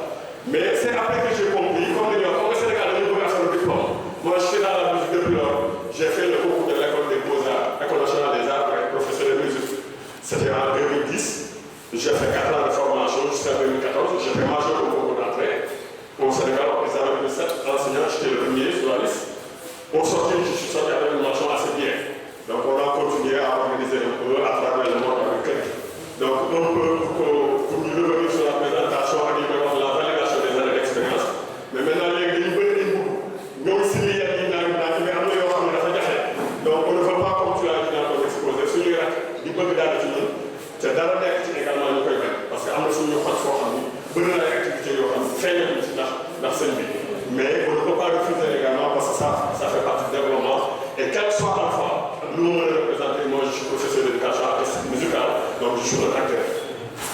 mais c'est après que j'ai compris comme ni ñu wax comme Sénégal dañu bëgg affaire diplôme moi je suis dans la musique depuis lors j'ai fait le concours de l'école des beaux-arts école nationale des arts pour être professeur de musique c'était en 2010 j'ai fait 4 ans de formation jusqu'en 2014 j'ai fait major au concours d'entrée au Sénégal ils avaient eu 7 enseignants j'étais le premier sur la liste au sortir je suis sorti avec une mention assez bien donc on a continué à organiser un peu à travers le monde avec eux donc un peu pour ñu revenir sur la présentation ak ñu koy wax la validation des années d'expérience mais maintenant léegi dañu bëri nañu ñoom si lii yàgg yi naan mais am na yoo xam ne dafa jafe donc on ne veut pas comme tu l'as dit dans ton exposé suñuy rak di bëgg daal ci ñun te dara nekk ci également ñu koy bañ parce que am na suñu xol foo xam ni bëri na ay activités yoo xam ne feeñaguñ ci ndax sëñ bi mais on ne peut pas refuser également parce que ça fait partie du développement et quel que soit l'enfant lu ma mën a représenter moi je suis professeur d'éducation artistique musicale donc je suis un acteur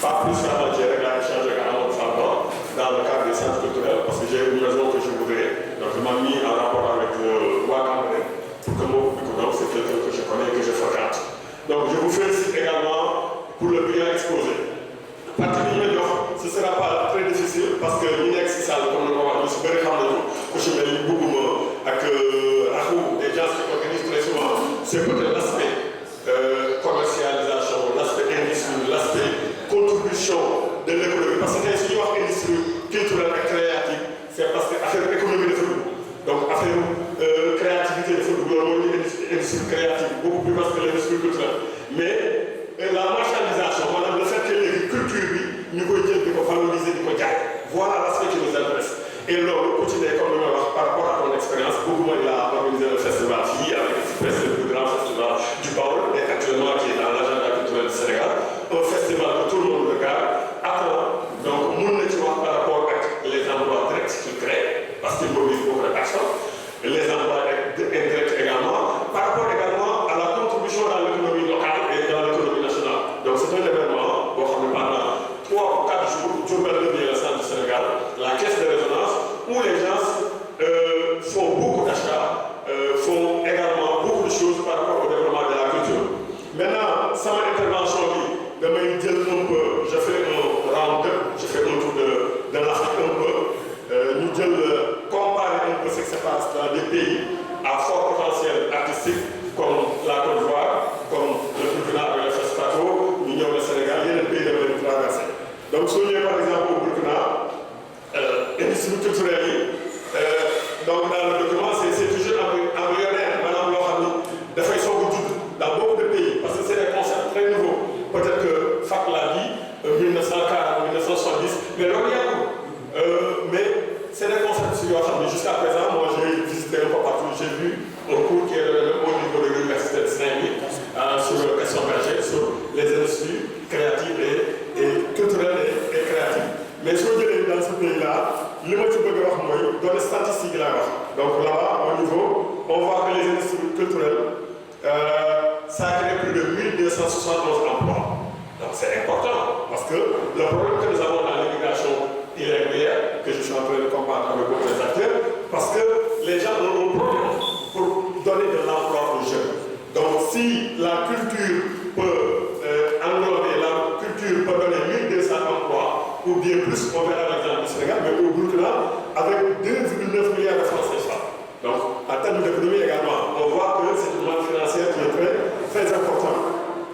pas plus qu'avant-hier rek laa échangé avec Amadou Falba dans le cadre des centres culturels parce que j'ai une raison que je voudrais donc je m'ai mis en rapport avec waa Cambérène pour que moo ubbi ko donc c'est quelqu'un que je connais et que je fréquente donc je vous félicite également pour le brillant exposé partie bi ñu la jox ce sera pas très difficile parce que ñi nekk si salle comme ni ma wax ñu si bëri xam nañu ko ku ci mel ni Bougouma ak Rakhou c'est peut-être l'aspect commercialisation, l'aspect industrie, l'aspect contribution de l'économie. Parce que si on parle d'industrie culturelle et créative, c'est parce que l'affaire économie de football. Donc, affaire créativité de football, industrie créative, beaucoup plus vaste que l'industrie culturelle. Mais la marchandisation, le fait que les cultures, nous pouvons valoriser, nous pouvons voilà l'aspect qui nous intéresse. Et le quotidien, comme nous l'avons par rapport à ton expérience, beaucoup il a organisé le festival FI avec le plus grand festival du Baol, et actuellement qui est dans l'agenda culturel du Sénégal. Un festival que tout le monde regarde. Attends, donc, nous ne par rapport à les emplois directs qu'il crée, parce qu'il mobilise beaucoup de personnes, les emplois indirects également, par rapport également à la contribution dans l'économie locale et dans l'économie nationale. Donc, c'est un événement, pendant 3 ou 4 jours, Diourbel devient le centre du Sénégal, la caisse de résonance, où les gens font beaucoup d'achats, font également beaucoup de choses par rapport au développement de la culture. Maintenant, sans intervention, demain, je fais un round-up, je fais un tour de l'Afrique un peu. Nous comparer un peu ce qui se passe dans des pays à fort potentiel artistique, comme la Côte d'Ivoire, comme le Burkina avec le Fespato, l'Union du Sénégal, il y a des pays de nous traverser. Donc, si on est par exemple au Burkina, industrie culturelle, donc dans le document, c'est toujours embryonnaire, madame Lohani, de façon dans beaucoup de pays, parce que c'est des concepts très nouveaux. Peut-être que FAC l'a dit, 1940, 1970, mais l'on y a mais c'est des concepts jusqu'à présent, moi j'ai visité un peu partout, j'ai vu un cours qui est au niveau de l'université de Saint-Louis sur la question berger, sur les industries créatives et culturelles et créatives. Mais si vous allez dans ce pays-là, le motif de l'Europe, dans les statistiques là-bas. Donc là-bas, au niveau, on voit que les industries culturelles, ça a créé plus de 1271 emplois. Donc c'est important, parce que le problème que nous avons dans l'immigration irrégulière, que je suis en train de combattre avec d'autres acteurs, parce que les gens ont un problème pour donner de l'emploi aux jeunes. Donc si la culture peut englober, la culture peut donner 1200 emplois, ou bien plus, on verra l'exemple du Sénégal, mais au Burkina, avec 2,9 milliards de francs CFA. Donc, en termes d'économie également, on voit que c'est une manne financière qui est très, très importante.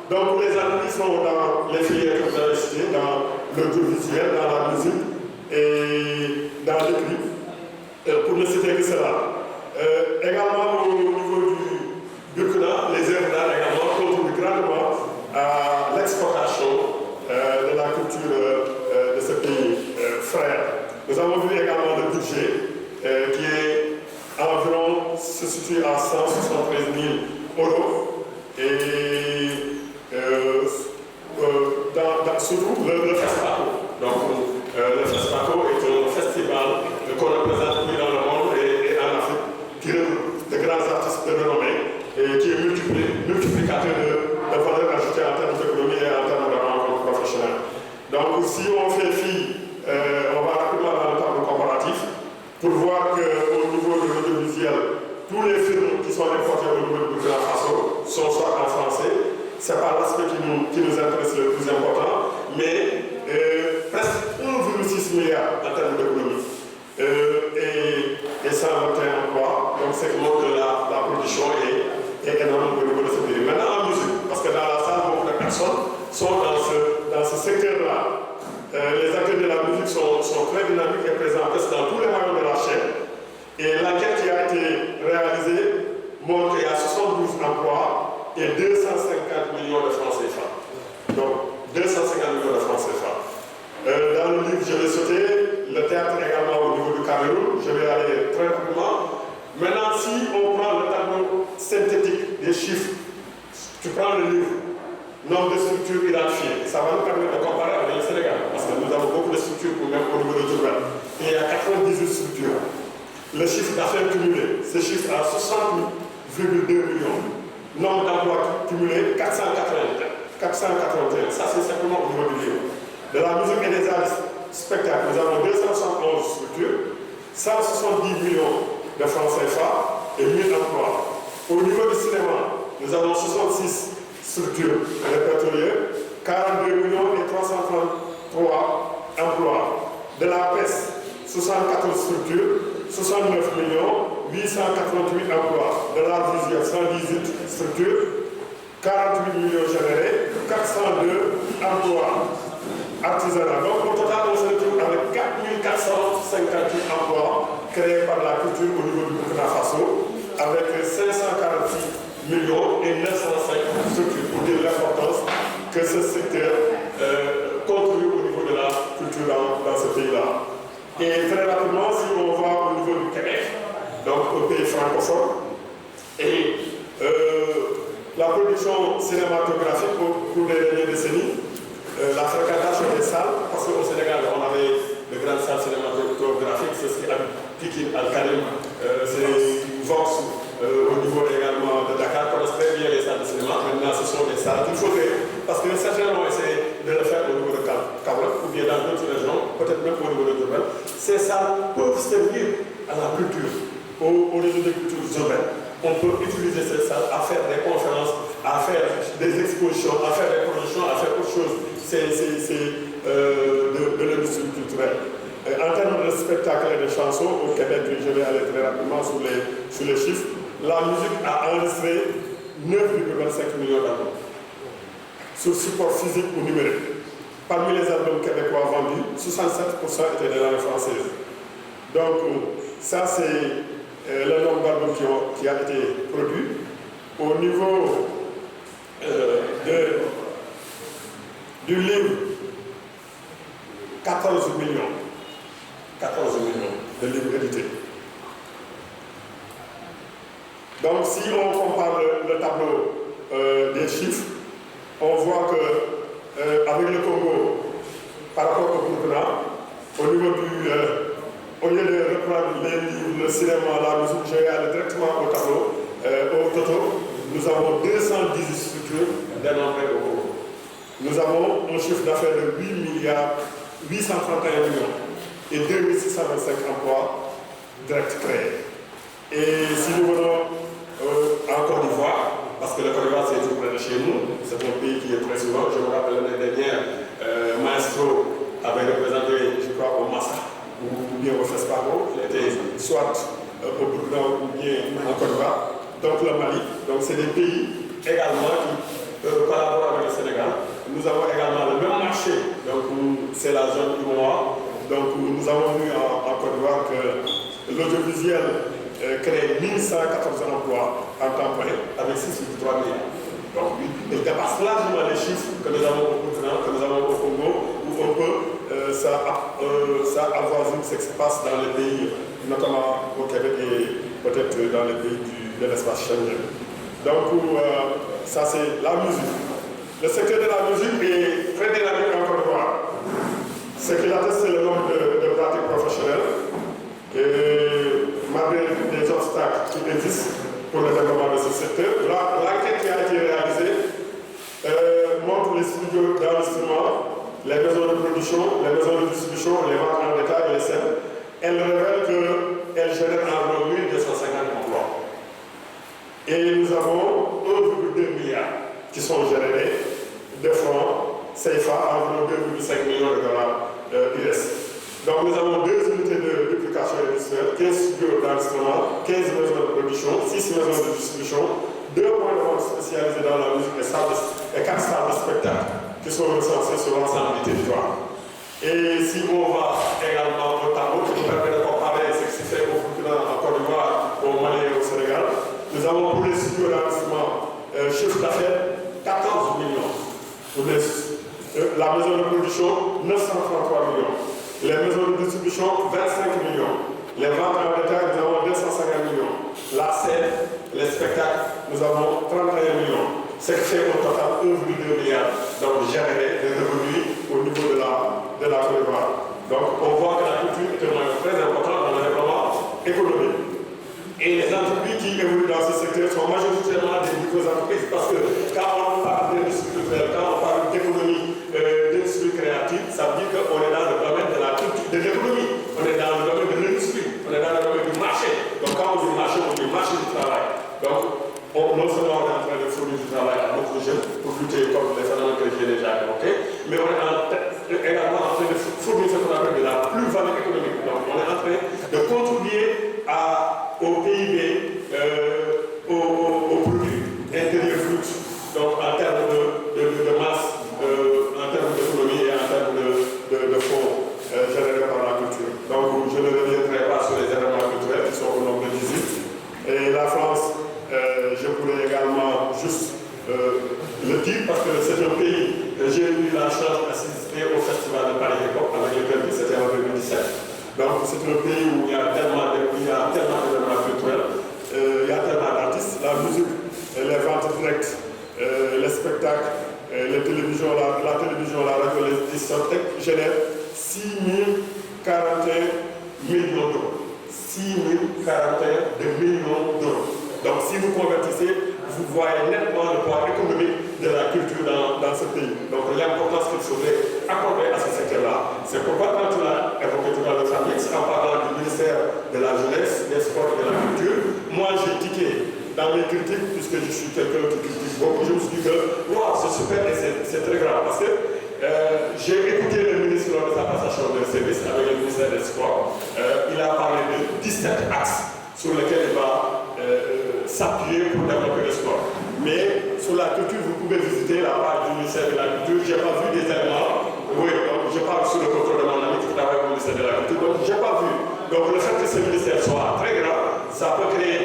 Donc, les entreprises sont dans les filières que vous avez citées, dans l'audiovisuel, dans la musique et dans l'écrit, pour ne citer que cela. Également, au niveau du Burkina, les œuvres d'art également contribuent grandement à l'exportation de la culture de ce pays frère. Nous avons vu également le budget qui est environ, se situe à 173 000 euros. Et surtout le Fespato. Donc, le Fespato est un festival qu'on représente dans le monde et en Afrique, qui regroupe de grands artistes de renommée et qui est multiplicateur de valeur ajoutée en termes d'économie et en termes de rencontres professionnelles. Donc, si on fait on va rapidement dans le tableau comparatif pour voir qu'au niveau de l'audiovisuel, tous les films qui sont importés au niveau du Burkina Faso sont soit en français. Ce n'est pas l'aspect qui nous intéresse le plus important, mais presque 1,6 milliard en termes d'économie et 121 emplois. Donc, c'est que la production est énorme au niveau de ce pays. Maintenant, en musique, parce que dans la salle, beaucoup de personnes sont dans ce secteur-là. Les acteurs de la musique sont très dynamiques et présents dans tous les moyens de la chaîne. Et l'enquête qui a été réalisée montre qu'il y a 72 emplois et 250 millions de francs CFA. Donc, 250 millions de francs CFA. Dans le livre, je vais sauter le théâtre également au niveau du Cameroun. Je vais aller très rapidement. Maintenant, si on prend le tableau synthétique des chiffres, tu prends le livre, nombre de structures identifiées, ça va nous permettre de comparer avec le Sénégal, parce que nous avons beaucoup de structures pour même au niveau de Diourbel. Il y a 98 structures. Le chiffre d'affaires cumulé, ce chiffre à 60,2 millions. Nombre d'emplois cumulés, 481. Ça, c'est simplement au niveau du livre. De la musique et des arts spectacles, nous avons 271 structures, 170 millions de francs CFA et 1000 emplois. Au niveau du cinéma, nous avons 66 structures répertoriées, 42 millions et 333 emplois. De la presse, 74 structures, 69 millions 888 emplois. De l'art visuel, 118 structures, 48 millions générés, 402 emplois artisanaux. Donc au total, on se retrouve avec 4458 emplois créés par la culture au niveau du Burkina Faso, avec 546 millions et 905 structures, pour dire l'importance que ce secteur contribue au niveau de la culture dans ce pays-là. Et très rapidement, si on va au niveau du Québec, donc au pays francophone, et la production cinématographique pour les dernières décennies, la fréquentation des salles, parce qu'au Sénégal, on avait de grandes salles cinématographiques, c'est ce qui a Pikine, Al-Karim, c'est Vox, au niveau également de Dakar, connaissent très bien les salles de cinéma. Maintenant, ce sont des salles qu'il faudrait, parce que certains ont essayé de le faire au niveau de Kaolack, ou bien dans d'autres régions, peut-être même au niveau de Diourbel. Ces salles peuvent servir à la culture, au niveau des cultures urbaines. On peut utiliser ces salles à faire des conférences, à faire des expositions, à faire des projections, à faire autre chose. C'est de l'industrie culturelle. En termes de spectacles et de chansons, au Québec, je vais aller très rapidement sur les chiffres. La musique a enregistré 9,25 millions d'albums sur support physique ou numérique. Parmi les albums québécois vendus, 67% étaient de langue française. Donc, ça, c'est le nombre d'albums qui a été produit. Au niveau du livre, 14 millions de livres édités. Donc, si on compare le tableau des chiffres, on voit que avec le Congo, par rapport au Burkina, au niveau au lieu de reprendre les livres, le cinéma, la musique, je vais aller directement au tableau, au Toto. Nous avons 210 structures dénombrées au Congo. Nous avons un chiffre d'affaires de 8,831 millions et 2625 emplois directs créés. Et si nous venons en Côte d'Ivoire, parce que le Côte d'Ivoire c'est tout près de chez nous, c'est un pays qui est très souvent, je me rappelle l'année dernière, Maestro avait représenté, je crois, au Massa ou bien au Fespago, il était soit au Burkina ou bien en Côte d'Ivoire, donc le Mali. Donc c'est des pays également qui collaborent avec le Sénégal. Nous avons également le même marché, donc c'est la zone UMOA. Donc nous avons vu en Côte d'Ivoire que l'audiovisuel crée 1114 emplois en temps plein avec 6,3 milliards. Donc il dépasse largement les chiffres que nous avons au Burkina, que nous avons au Congo, où on peut, ça avoisine ce qui se passe dans les pays, notamment au Québec et peut-être dans les pays de l'espace Schengen. Donc ça c'est la musique. Le secteur de la musique est très dynamique en Côte d'Ivoire. Ce qui atteste, c'est le nombre de pratiques professionnelles et malgré des obstacles qui existent pour le développement de ce secteur. L'enquête qui a été réalisée montre les studios d'enregistrement, les maisons de production, les maisons de distribution, les ventes en détail et les scènes. Elle révèle qu'elles génèrent environ 1250 emplois. Et nous avons 1,2 milliard qui sont générés de francs CFA, environ 2,5 millions de dollars US. Donc nous avons 2 unités de duplication industrielle, 15 studios d'enregistrement, 15 maisons de production, 6 maisons de distribution, 2 points de vente spécialisés dans la musique et 4 salles de spectacle qui sont recensées sur l'ensemble du territoire. Et si on va également au tableau qui nous permet de comparer ce qui se fait au Burkina, en Côte d'Ivoire, au Mali et au Sénégal, nous avons pour les studios d'enregistrement chiffre d'affaires 14 millions. Pour la maison de production, 933 millions. Les maisons de distribution, 25 millions. Les ventes en détail, nous avons 250 millions. La scène, les spectacles, nous avons 31 millions. Ce qui fait au total 1,2 milliard donc généré de revenus au niveau de la Côte d'Ivoire. Donc on voit que la culture est un moyen très important dans le développement économique. Et les entreprises qui évoluent dans ce secteur sont majoritairement des micro-entreprises parce que quand on parle d'industrie culturelle, quand on parle d'économie, d'industrie créative, ça veut dire qu'on est dans le domaine de la culture, de l'économie, on est dans le domaine de l'industrie, on est dans le domaine du marché. Donc quand on dit marché, on dit marché du travail. Donc non seulement on est en train de fournir du travail à d'autres jeunes pour lutter contre les phénomènes que j'ai déjà évoqués, mais on est également en train de fournir ce qu'on appelle de la plus-value économique. Donc on est en train de contribuer au pays j'ai eu la chance d'assister au festival de Paris Hip Hop avec le Belgique, c'était en 2017. Donc c'est un pays où il y a tellement d'événements culturels, il y a tellement d'artistes, la musique, les ventes directes, les spectacles, les télévisions, la télévision, la radio, les discothèques génèrent 6 041 millions d'euros. 6 041 millions d'euros. Donc si vous convertissez, vous voyez nettement le poids économique de la culture dans ce pays. Donc l'importance qu'il faudrait accorder à ce secteur-là. C'est pourquoi quand tu l'as évoqué tout à l'heure, en parlant du ministère de la Jeunesse, des Sports et de la Culture, moi j'ai tiqué dans mes critiques, puisque je suis quelqu'un qui critique beaucoup, je me suis dit que wow, c'est super et c'est très grave. Parce que j'ai écouté le ministre lors de sa passation de service avec le ministère des Sports. Il a parlé de 17 axes sur lesquels il va s'appuyer pour développer le sport. Mais sur la culture, vous pouvez visiter la page du ministère de la Culture. Je n'ai pas vu des éléments. Oui, donc je parle sous le contrôle de mon ami qui travaille au ministère de la Culture. Donc je n'ai pas vu. Donc le fait que ce ministère soit très grand, ça peut créer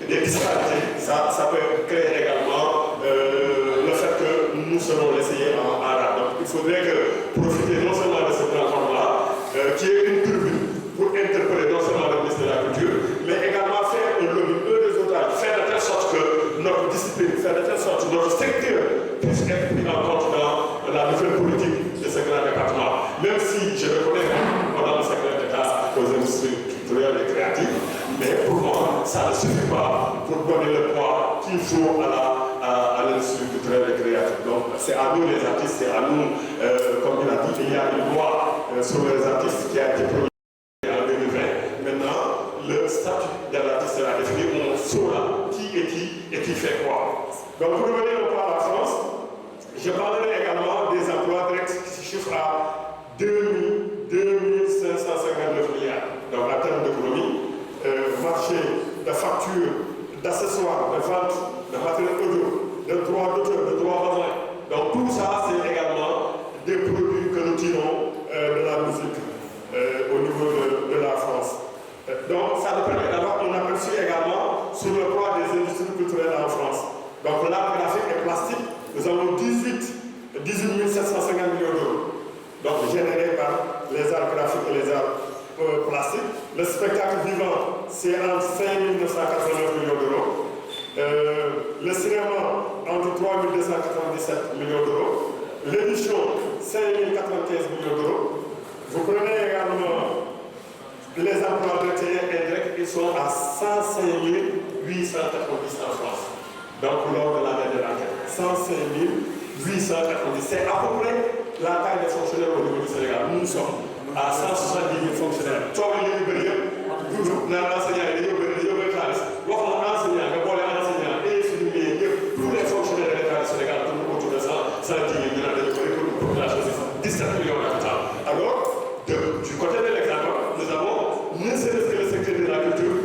des disparités. Ça peut créer également le fait que nous serons laissés en rade. Donc il faudrait profiter non seulement de cette rencontre-là, qui est une tribune pour interpeller non seulement le ministère de la Culture, mais également faire un lobby, faire de telle sorte que notre discipline, faire de telle sorte que notre secteur puisse être pris en compte dans la nouvelle politique de ce grand département. Même si je reconnais pendant le secteur d'État aux industries culturelles et créatives, mais pour moi, ça ne suffit pas pour donner le poids qu'il faut à l'industrie culturelle et créative. Donc c'est à nous les artistes, c'est à nous, comme il a dit, il y a une loi sur les artistes qui a été produite en 2020. Maintenant, le statut de l'artiste sera défini, on saura qui est qui et qui fait quoi. Donc pour revenir au point à la France, je parlerai également des emplois directs qui se chiffrent à 2 559 milliards. Donc en termes d'économie, marché de factures, d'accessoires, de vente, de matériel audio, de droits d'auteur, de droits voisins. Donc tout ça, c'est également des produits que nous tirons de la musique au niveau de la France. Donc ça nous permet d'avoir un aperçu également sur le poids des industries culturelles en France. Donc l'art graphique et plastique, nous avons 18 750 millions d'euros. Donc générés par les arts graphiques et les arts plastiques. Le spectacle vivant, c'est entre 5 989 millions d'euros. Le cinéma, entre 3 297 millions d'euros. L'édition, 5 095 millions d'euros. Vous prenez également les emplois directs et indirects, ils sont à 105 890 en France. Donc lors de l'année de l'enquête, 105 890. C'est à peu près la taille des fonctionnaires au niveau du Sénégal. Nous sommes à 170 000 fonctionnaires. Toi, il y a une période, vous, dans l'enseignant, il y a une classe. Lorsqu'on enseignant, on voit les enseignants et tous les fonctionnaires de l'État du Sénégal tournent autour de 110 000 pour une population de 17 millions d'habitants. Alors, du côté de l'Hexagone, nous avons, ne serait-ce que le secteur de la culture,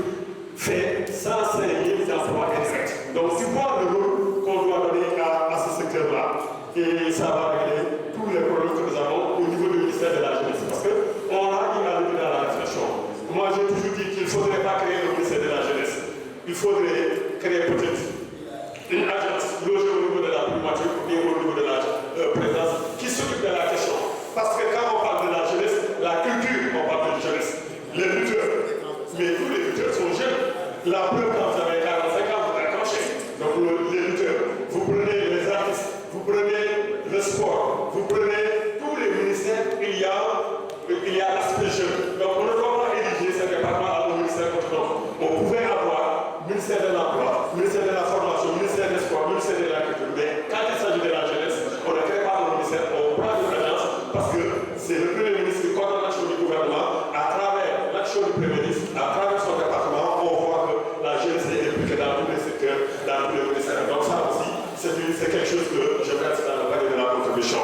fait 105 000 emplois indirects. Donc, tu vois le rôle qu'on doit donner à ce secteur-là. Et ça va régler tous les problèmes que nous avons au niveau du ministère de la Jeunesse. Parce qu'on a invalidé dans la réflexion. Moi, j'ai toujours dit qu'il ne faudrait pas créer le ministère de la Jeunesse. Il faudrait créer peut-être une agence logée au niveau de la primature ou bien au niveau de la présidence qui s'occupe de la question. Parce que quand on parle de la jeunesse, la culture, on parle de jeunesse. Les lutteurs, mais tous les lutteurs sont jeunes. La preuve, quand vous avez 45 ans, vous accrochez. Donc les lutteurs, vous prenez les artistes, vous prenez le sport, vous prenez tous les ministères, il y a l'aspect jeune. Donc on ne doit pas ériger ce département au ministère contre l'autre. On pouvait avoir ministère de l'emploi, ministère de la formation, ministère des sports, ministère de la culture. Mais quand il s'agit de la jeunesse, on ne crée pas un ministère, on prend une agence parce que c'est le premier ministre qui coordonne l'action du gouvernement. À travers l'action du premier ministre, à travers son département, on voit que la jeunesse est impliquée dans tous les secteurs, dans tous les ministères. Donc ça aussi, c'est quelque chose que je reste dans le panier de la contribution.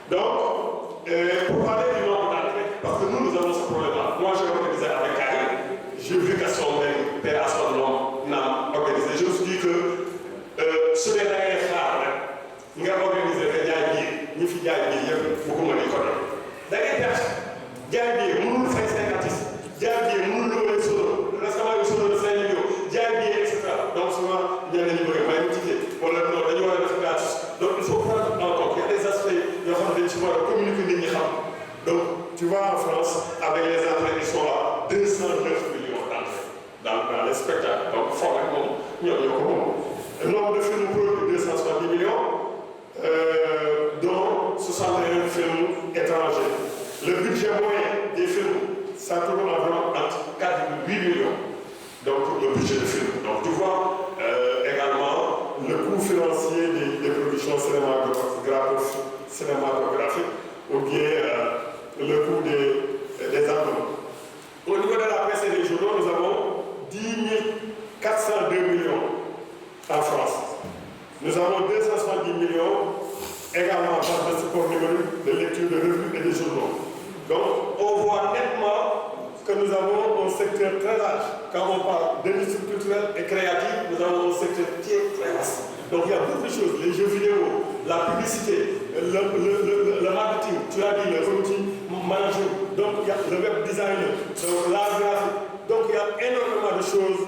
Donc, pour parler du nombre d'athlètes, parce que nous avons ce problème-là. Moi, j'ai organisé avec Karim, j'ai vu qu'à son même père à son nom n'a organisé. Je me suis dit que ce n'est pas un frère, nous avons organisé des diabilles, nous faisons des diabilles, beaucoup de l'école. D'ailleurs, diabilles, nous faisons 5 artistes, diabilles, nous louons les solos, récemment les solos de 5 millions, diabilles, etc. Donc, souvent, il y a des niveaux, il y a des tickets, on leur donne, il y a des gratuits. Donc, il faut prendre en compte, il y a des aspects Donc, tu vois, en France, avec les entrées, ils sont à 209 millions d'entrées dans les spectacles. Donc, forcément, il y a le nombre de films produits, 270 millions, dont 61 films étrangers. Le budget moyen des films, ça tourne environ entre 4,8 millions. Donc, le budget de film. Donc, tu vois également le coût financier des productions cinématographiques ou bien le coût des albums. Au niveau de la presse et des journaux, nous avons 10 402 millions en France. Nous avons 270 millions également en charge de support numérique, de lecture de revues et de journaux. Donc, on voit nettement que nous avons un secteur très large. Quand on parle d'industrie culturelle et créative, nous avons un secteur qui est très vaste. Donc il y a beaucoup de choses, les jeux vidéo, la publicité, le marketing, tu as dit, le community management, donc il y a le web design, l'art graphique. Donc il y a énormément de choses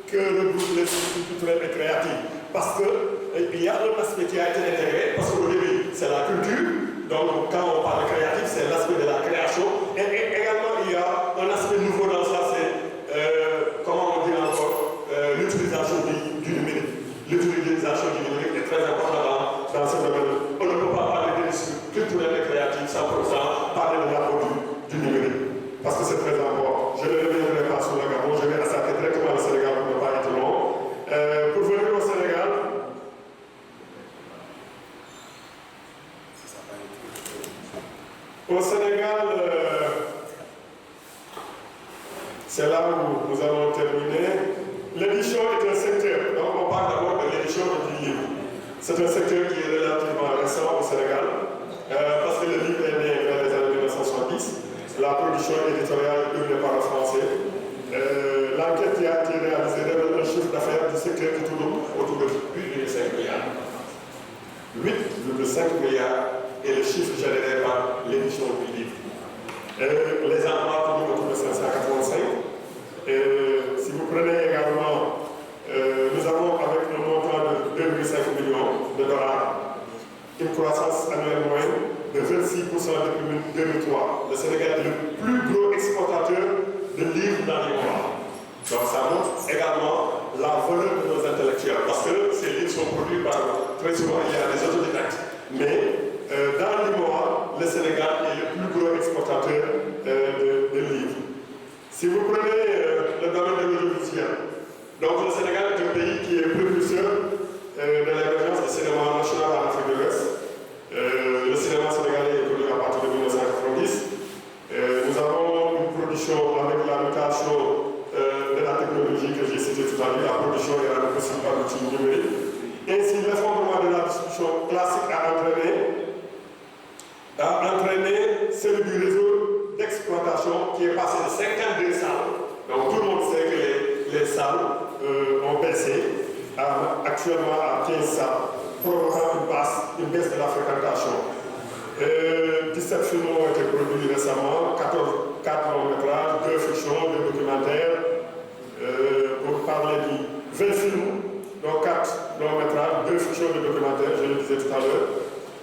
que regroupent les industries culturelles et créatives. Parce qu'il y a un aspect qui a été intégré, parce qu'au début, c'est la culture. Donc, quand on parle de créatif, c'est l'aspect de la création. Et également, il y a un aspect nouveau dans ça, c'est, comment on dit encore, l'utilisation du numérique. L'utilisation du numérique est très importante dans ce domaine. On ne peut pas parler de l'industrie culturelle et créative sans pour autant parler de l'apport du numérique. Parce que c'est très important. Je ne reviendrai pas sur le Gabon, je vais attaquer directement le Sénégal pour ne pas être long. Pour venir au Sénégal, c'est là où nous allons terminer. L'édition est un secteur, donc on parle d'abord de l'édition du livre. C'est un secteur qui est relativement récent au Sénégal, parce que le livre est né vers les années 1970. La production éditoriale est dominée par le français. L'enquête qui a été réalisée révèle un chiffre d'affaires du secteur qui tourne autour de 8,5 milliards. 8,5 milliards est le chiffre généré par l'édition du livre. Les emplois tournent autour de 585. Si vous prenez également, nous avons avec un montant de 2,5 millions de dollars, une croissance annuelle moyenne de 26% depuis 2003. Le Sénégal est le plus gros exportateur de livres dans les mois. Donc ça montre également la valeur de nos intellectuels, parce que ces livres sont produits par, très souvent, il y a des autodidactes. Mais dans les mois, le Sénégal est le plus gros exportateur de livres. Si vous prenez le domaine de l'audiovisuel, donc le Sénégal est un pays qui est précurseur de l'émergence du cinéma national en Afrique de l'Ouest. Le cinéma sénégalais est connu à partir de 1990. Nous avons une production avec la mutation de la technologie que j'ai citée tout à l'heure. La production est rendue possible par l'outil numérique. Ainsi, l'effondrement de la distribution classique a entraîné celui du réseau d'exploitation qui est passé de 52 salles. Donc tout le monde sait que les salles ont baissé actuellement à 15 salles, provoquant une baisse de la fréquentation. 17 films ont été produits récemment, 4 longs-métrages, 2 fictions, 2 documentaires. Pour parler de 20 films, donc 4 longs-métrages, 2 fictions, 2 documentaires, je le disais tout à l'heure.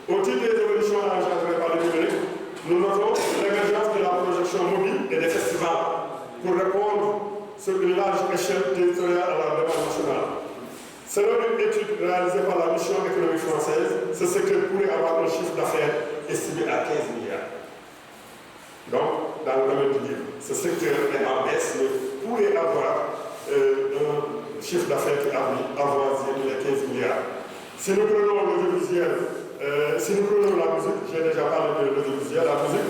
Au titre des évolutions engendrées par le numérique, nous notons l'émergence de la projection mobile et des festivals pour répondre sur une large échelle territoriale à la demande nationale. Selon une étude réalisée par la mission économique française, ce secteur pourrait avoir un chiffre d'affaires estimé à 15 milliards. Donc, dans le domaine du livre, ce secteur est en baisse, mais pourrait avoir un chiffre d'affaires qui avoisine les 15 milliards. Si nous prenons l'audiovisuel, si nous prenons la musique, j'ai déjà parlé de l'audiovisuel, la musique,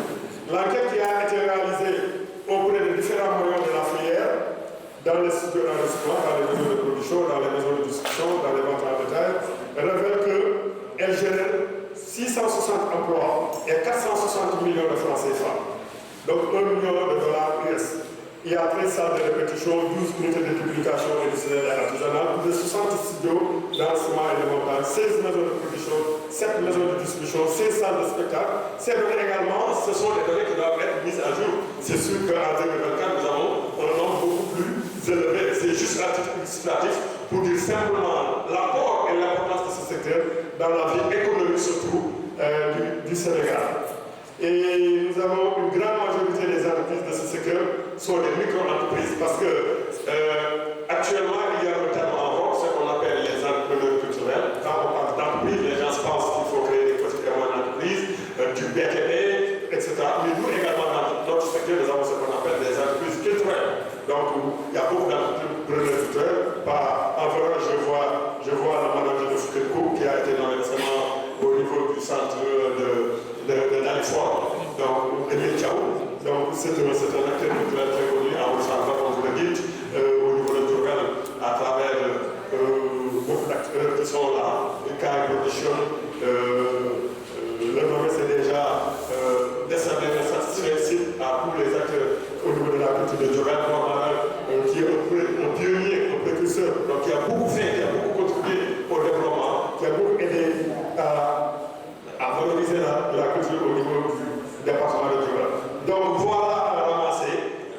l'enquête qui a été réalisée auprès de différents moyens de la filière, dans les studios d'enregistrement, dans les maisons de production, dans les maisons de distribution, dans les ventes en détail, révèle qu'elle génère 660 emplois et 460 millions de francs CFA. Donc 1 million de dollars US. Il y a 13 salles de répétition, 12 unités de publication industrielle et artisanale, plus de 60 studios d'enregistrement et de montage, 16 maisons de production, 7 maisons de distribution, 16 salles de spectacle. Ces données également, ce sont des données qui doivent être mises à jour. C'est sûr qu'en 2024, nous avons un nombre beaucoup plus élevé. C'est juste à titre illustratif pour dire simplement l'apport et l'importance de ce secteur dans la vie économique surtout du Sénégal. Et nous avons une grande majorité des entreprises de ce secteur sont des micro-entreprises parce que actuellement, il y a un terme en vogue, ce qu'on appelle les entrepreneurs culturels. Quand on parle d'entreprise, les gens pensent qu'il faut créer des petites et moyennes entreprises, du BTP, etc. Mais nous également, dans notre secteur, nous avons ce qu'on appelle des entreprises culturelles. Donc, il y a beaucoup d'entrepreneurs culturels. Environ, je vois le manager de Foucault qui a été nommé récemment au niveau du centre de Dalifort, donc Emile Tchao. Donc, c'est un acteur culturel très connu à Oussama, comme vous le dites, au niveau de Tougal, à travers beaucoup d'acteurs qui sont là, le CAI Production. Le nom c'est déjà descendé de satisfait à tous les acteurs au niveau de la culture de Tougal, qui est un pionnier, un précurseur, donc qui a beaucoup fait, qui a beaucoup contribué au développement, qui a beaucoup aidé à valoriser la culture au niveau du département de Tougal. Donc voilà ramasser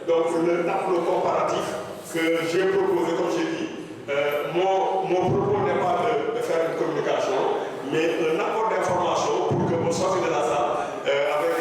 le tableau comparatif que j'ai proposé, comme j'ai dit. Mon propos n'est pas de faire une communication, mais un apport d'information pour que vous sortez de la salle avec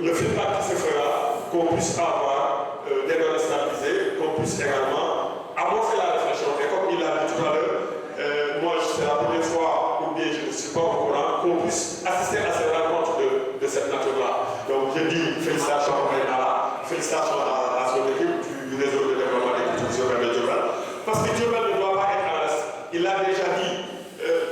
le feedback qui se fera, qu'on puisse avoir des données stabilisées, qu'on puisse également amorcer la réflexion. Et comme il l'a dit tout à l'heure, moi c'est la première fois, ou bien je ne suis pas au courant, qu'on puisse assister à ces rencontres de cette nature-là. Donc je dis félicitations à son équipe du réseau de développement des cultures urbaines de Diourbel. Parce que Diourbel ne doit pas être en reste. Il a déjà dit,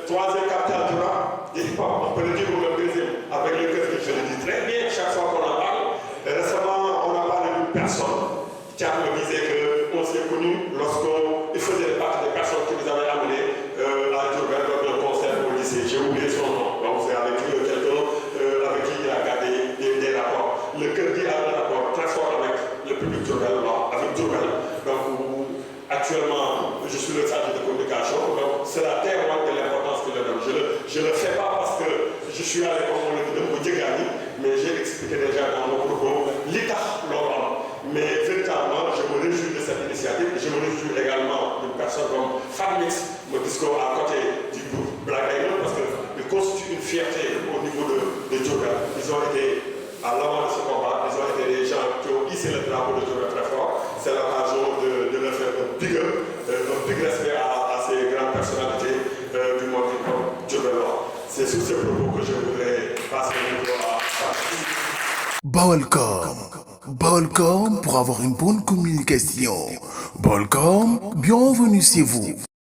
troisième capitale du rap, on peut le dire pour le Brésil, avec le cœur, je le dis très bien chaque fois qu'on en parle. Récemment, on a parlé d'une personne. Tiens, me disait qu'on s'est connus lorsqu'il faisait partie des personnes qui nous avaient amenés à Diourbel lors d'un concert au lycée. J'ai oublié son nom. Donc c'est avec quelqu'un avec qui il a gardé des rapports. Le cœur dit a un rapport très fort avec le public Diourbel, avec Diourbel. Donc actuellement, je suis le chargé de communication. Donc c'est la témoin de l'importance que je donne. Je ne le fais pas parce que je suis allé comme on le dit de Moudjegani, mais j'ai expliqué déjà dans mon propos l'état Laurent. Mais véritablement, je me réjouis de cette initiative. Je me réjouis également d'une personne comme Famix, mon discours à côté du groupe Black Diamond, parce qu'il constitue une fierté au niveau de Diourbel. Ils ont été à l'avant de ce combat, ils ont été des gens qui ont hissé le drapeau de Diourbel très fort. C'est l'occasion de leur faire un big respect à ces grandes personnalités du monde hip-hop Diourbellois. C'est sur ce propos que je voudrais passer le micro à Patrick. Balcom pour avoir une bonne communication. Balcom, bienvenue chez vous.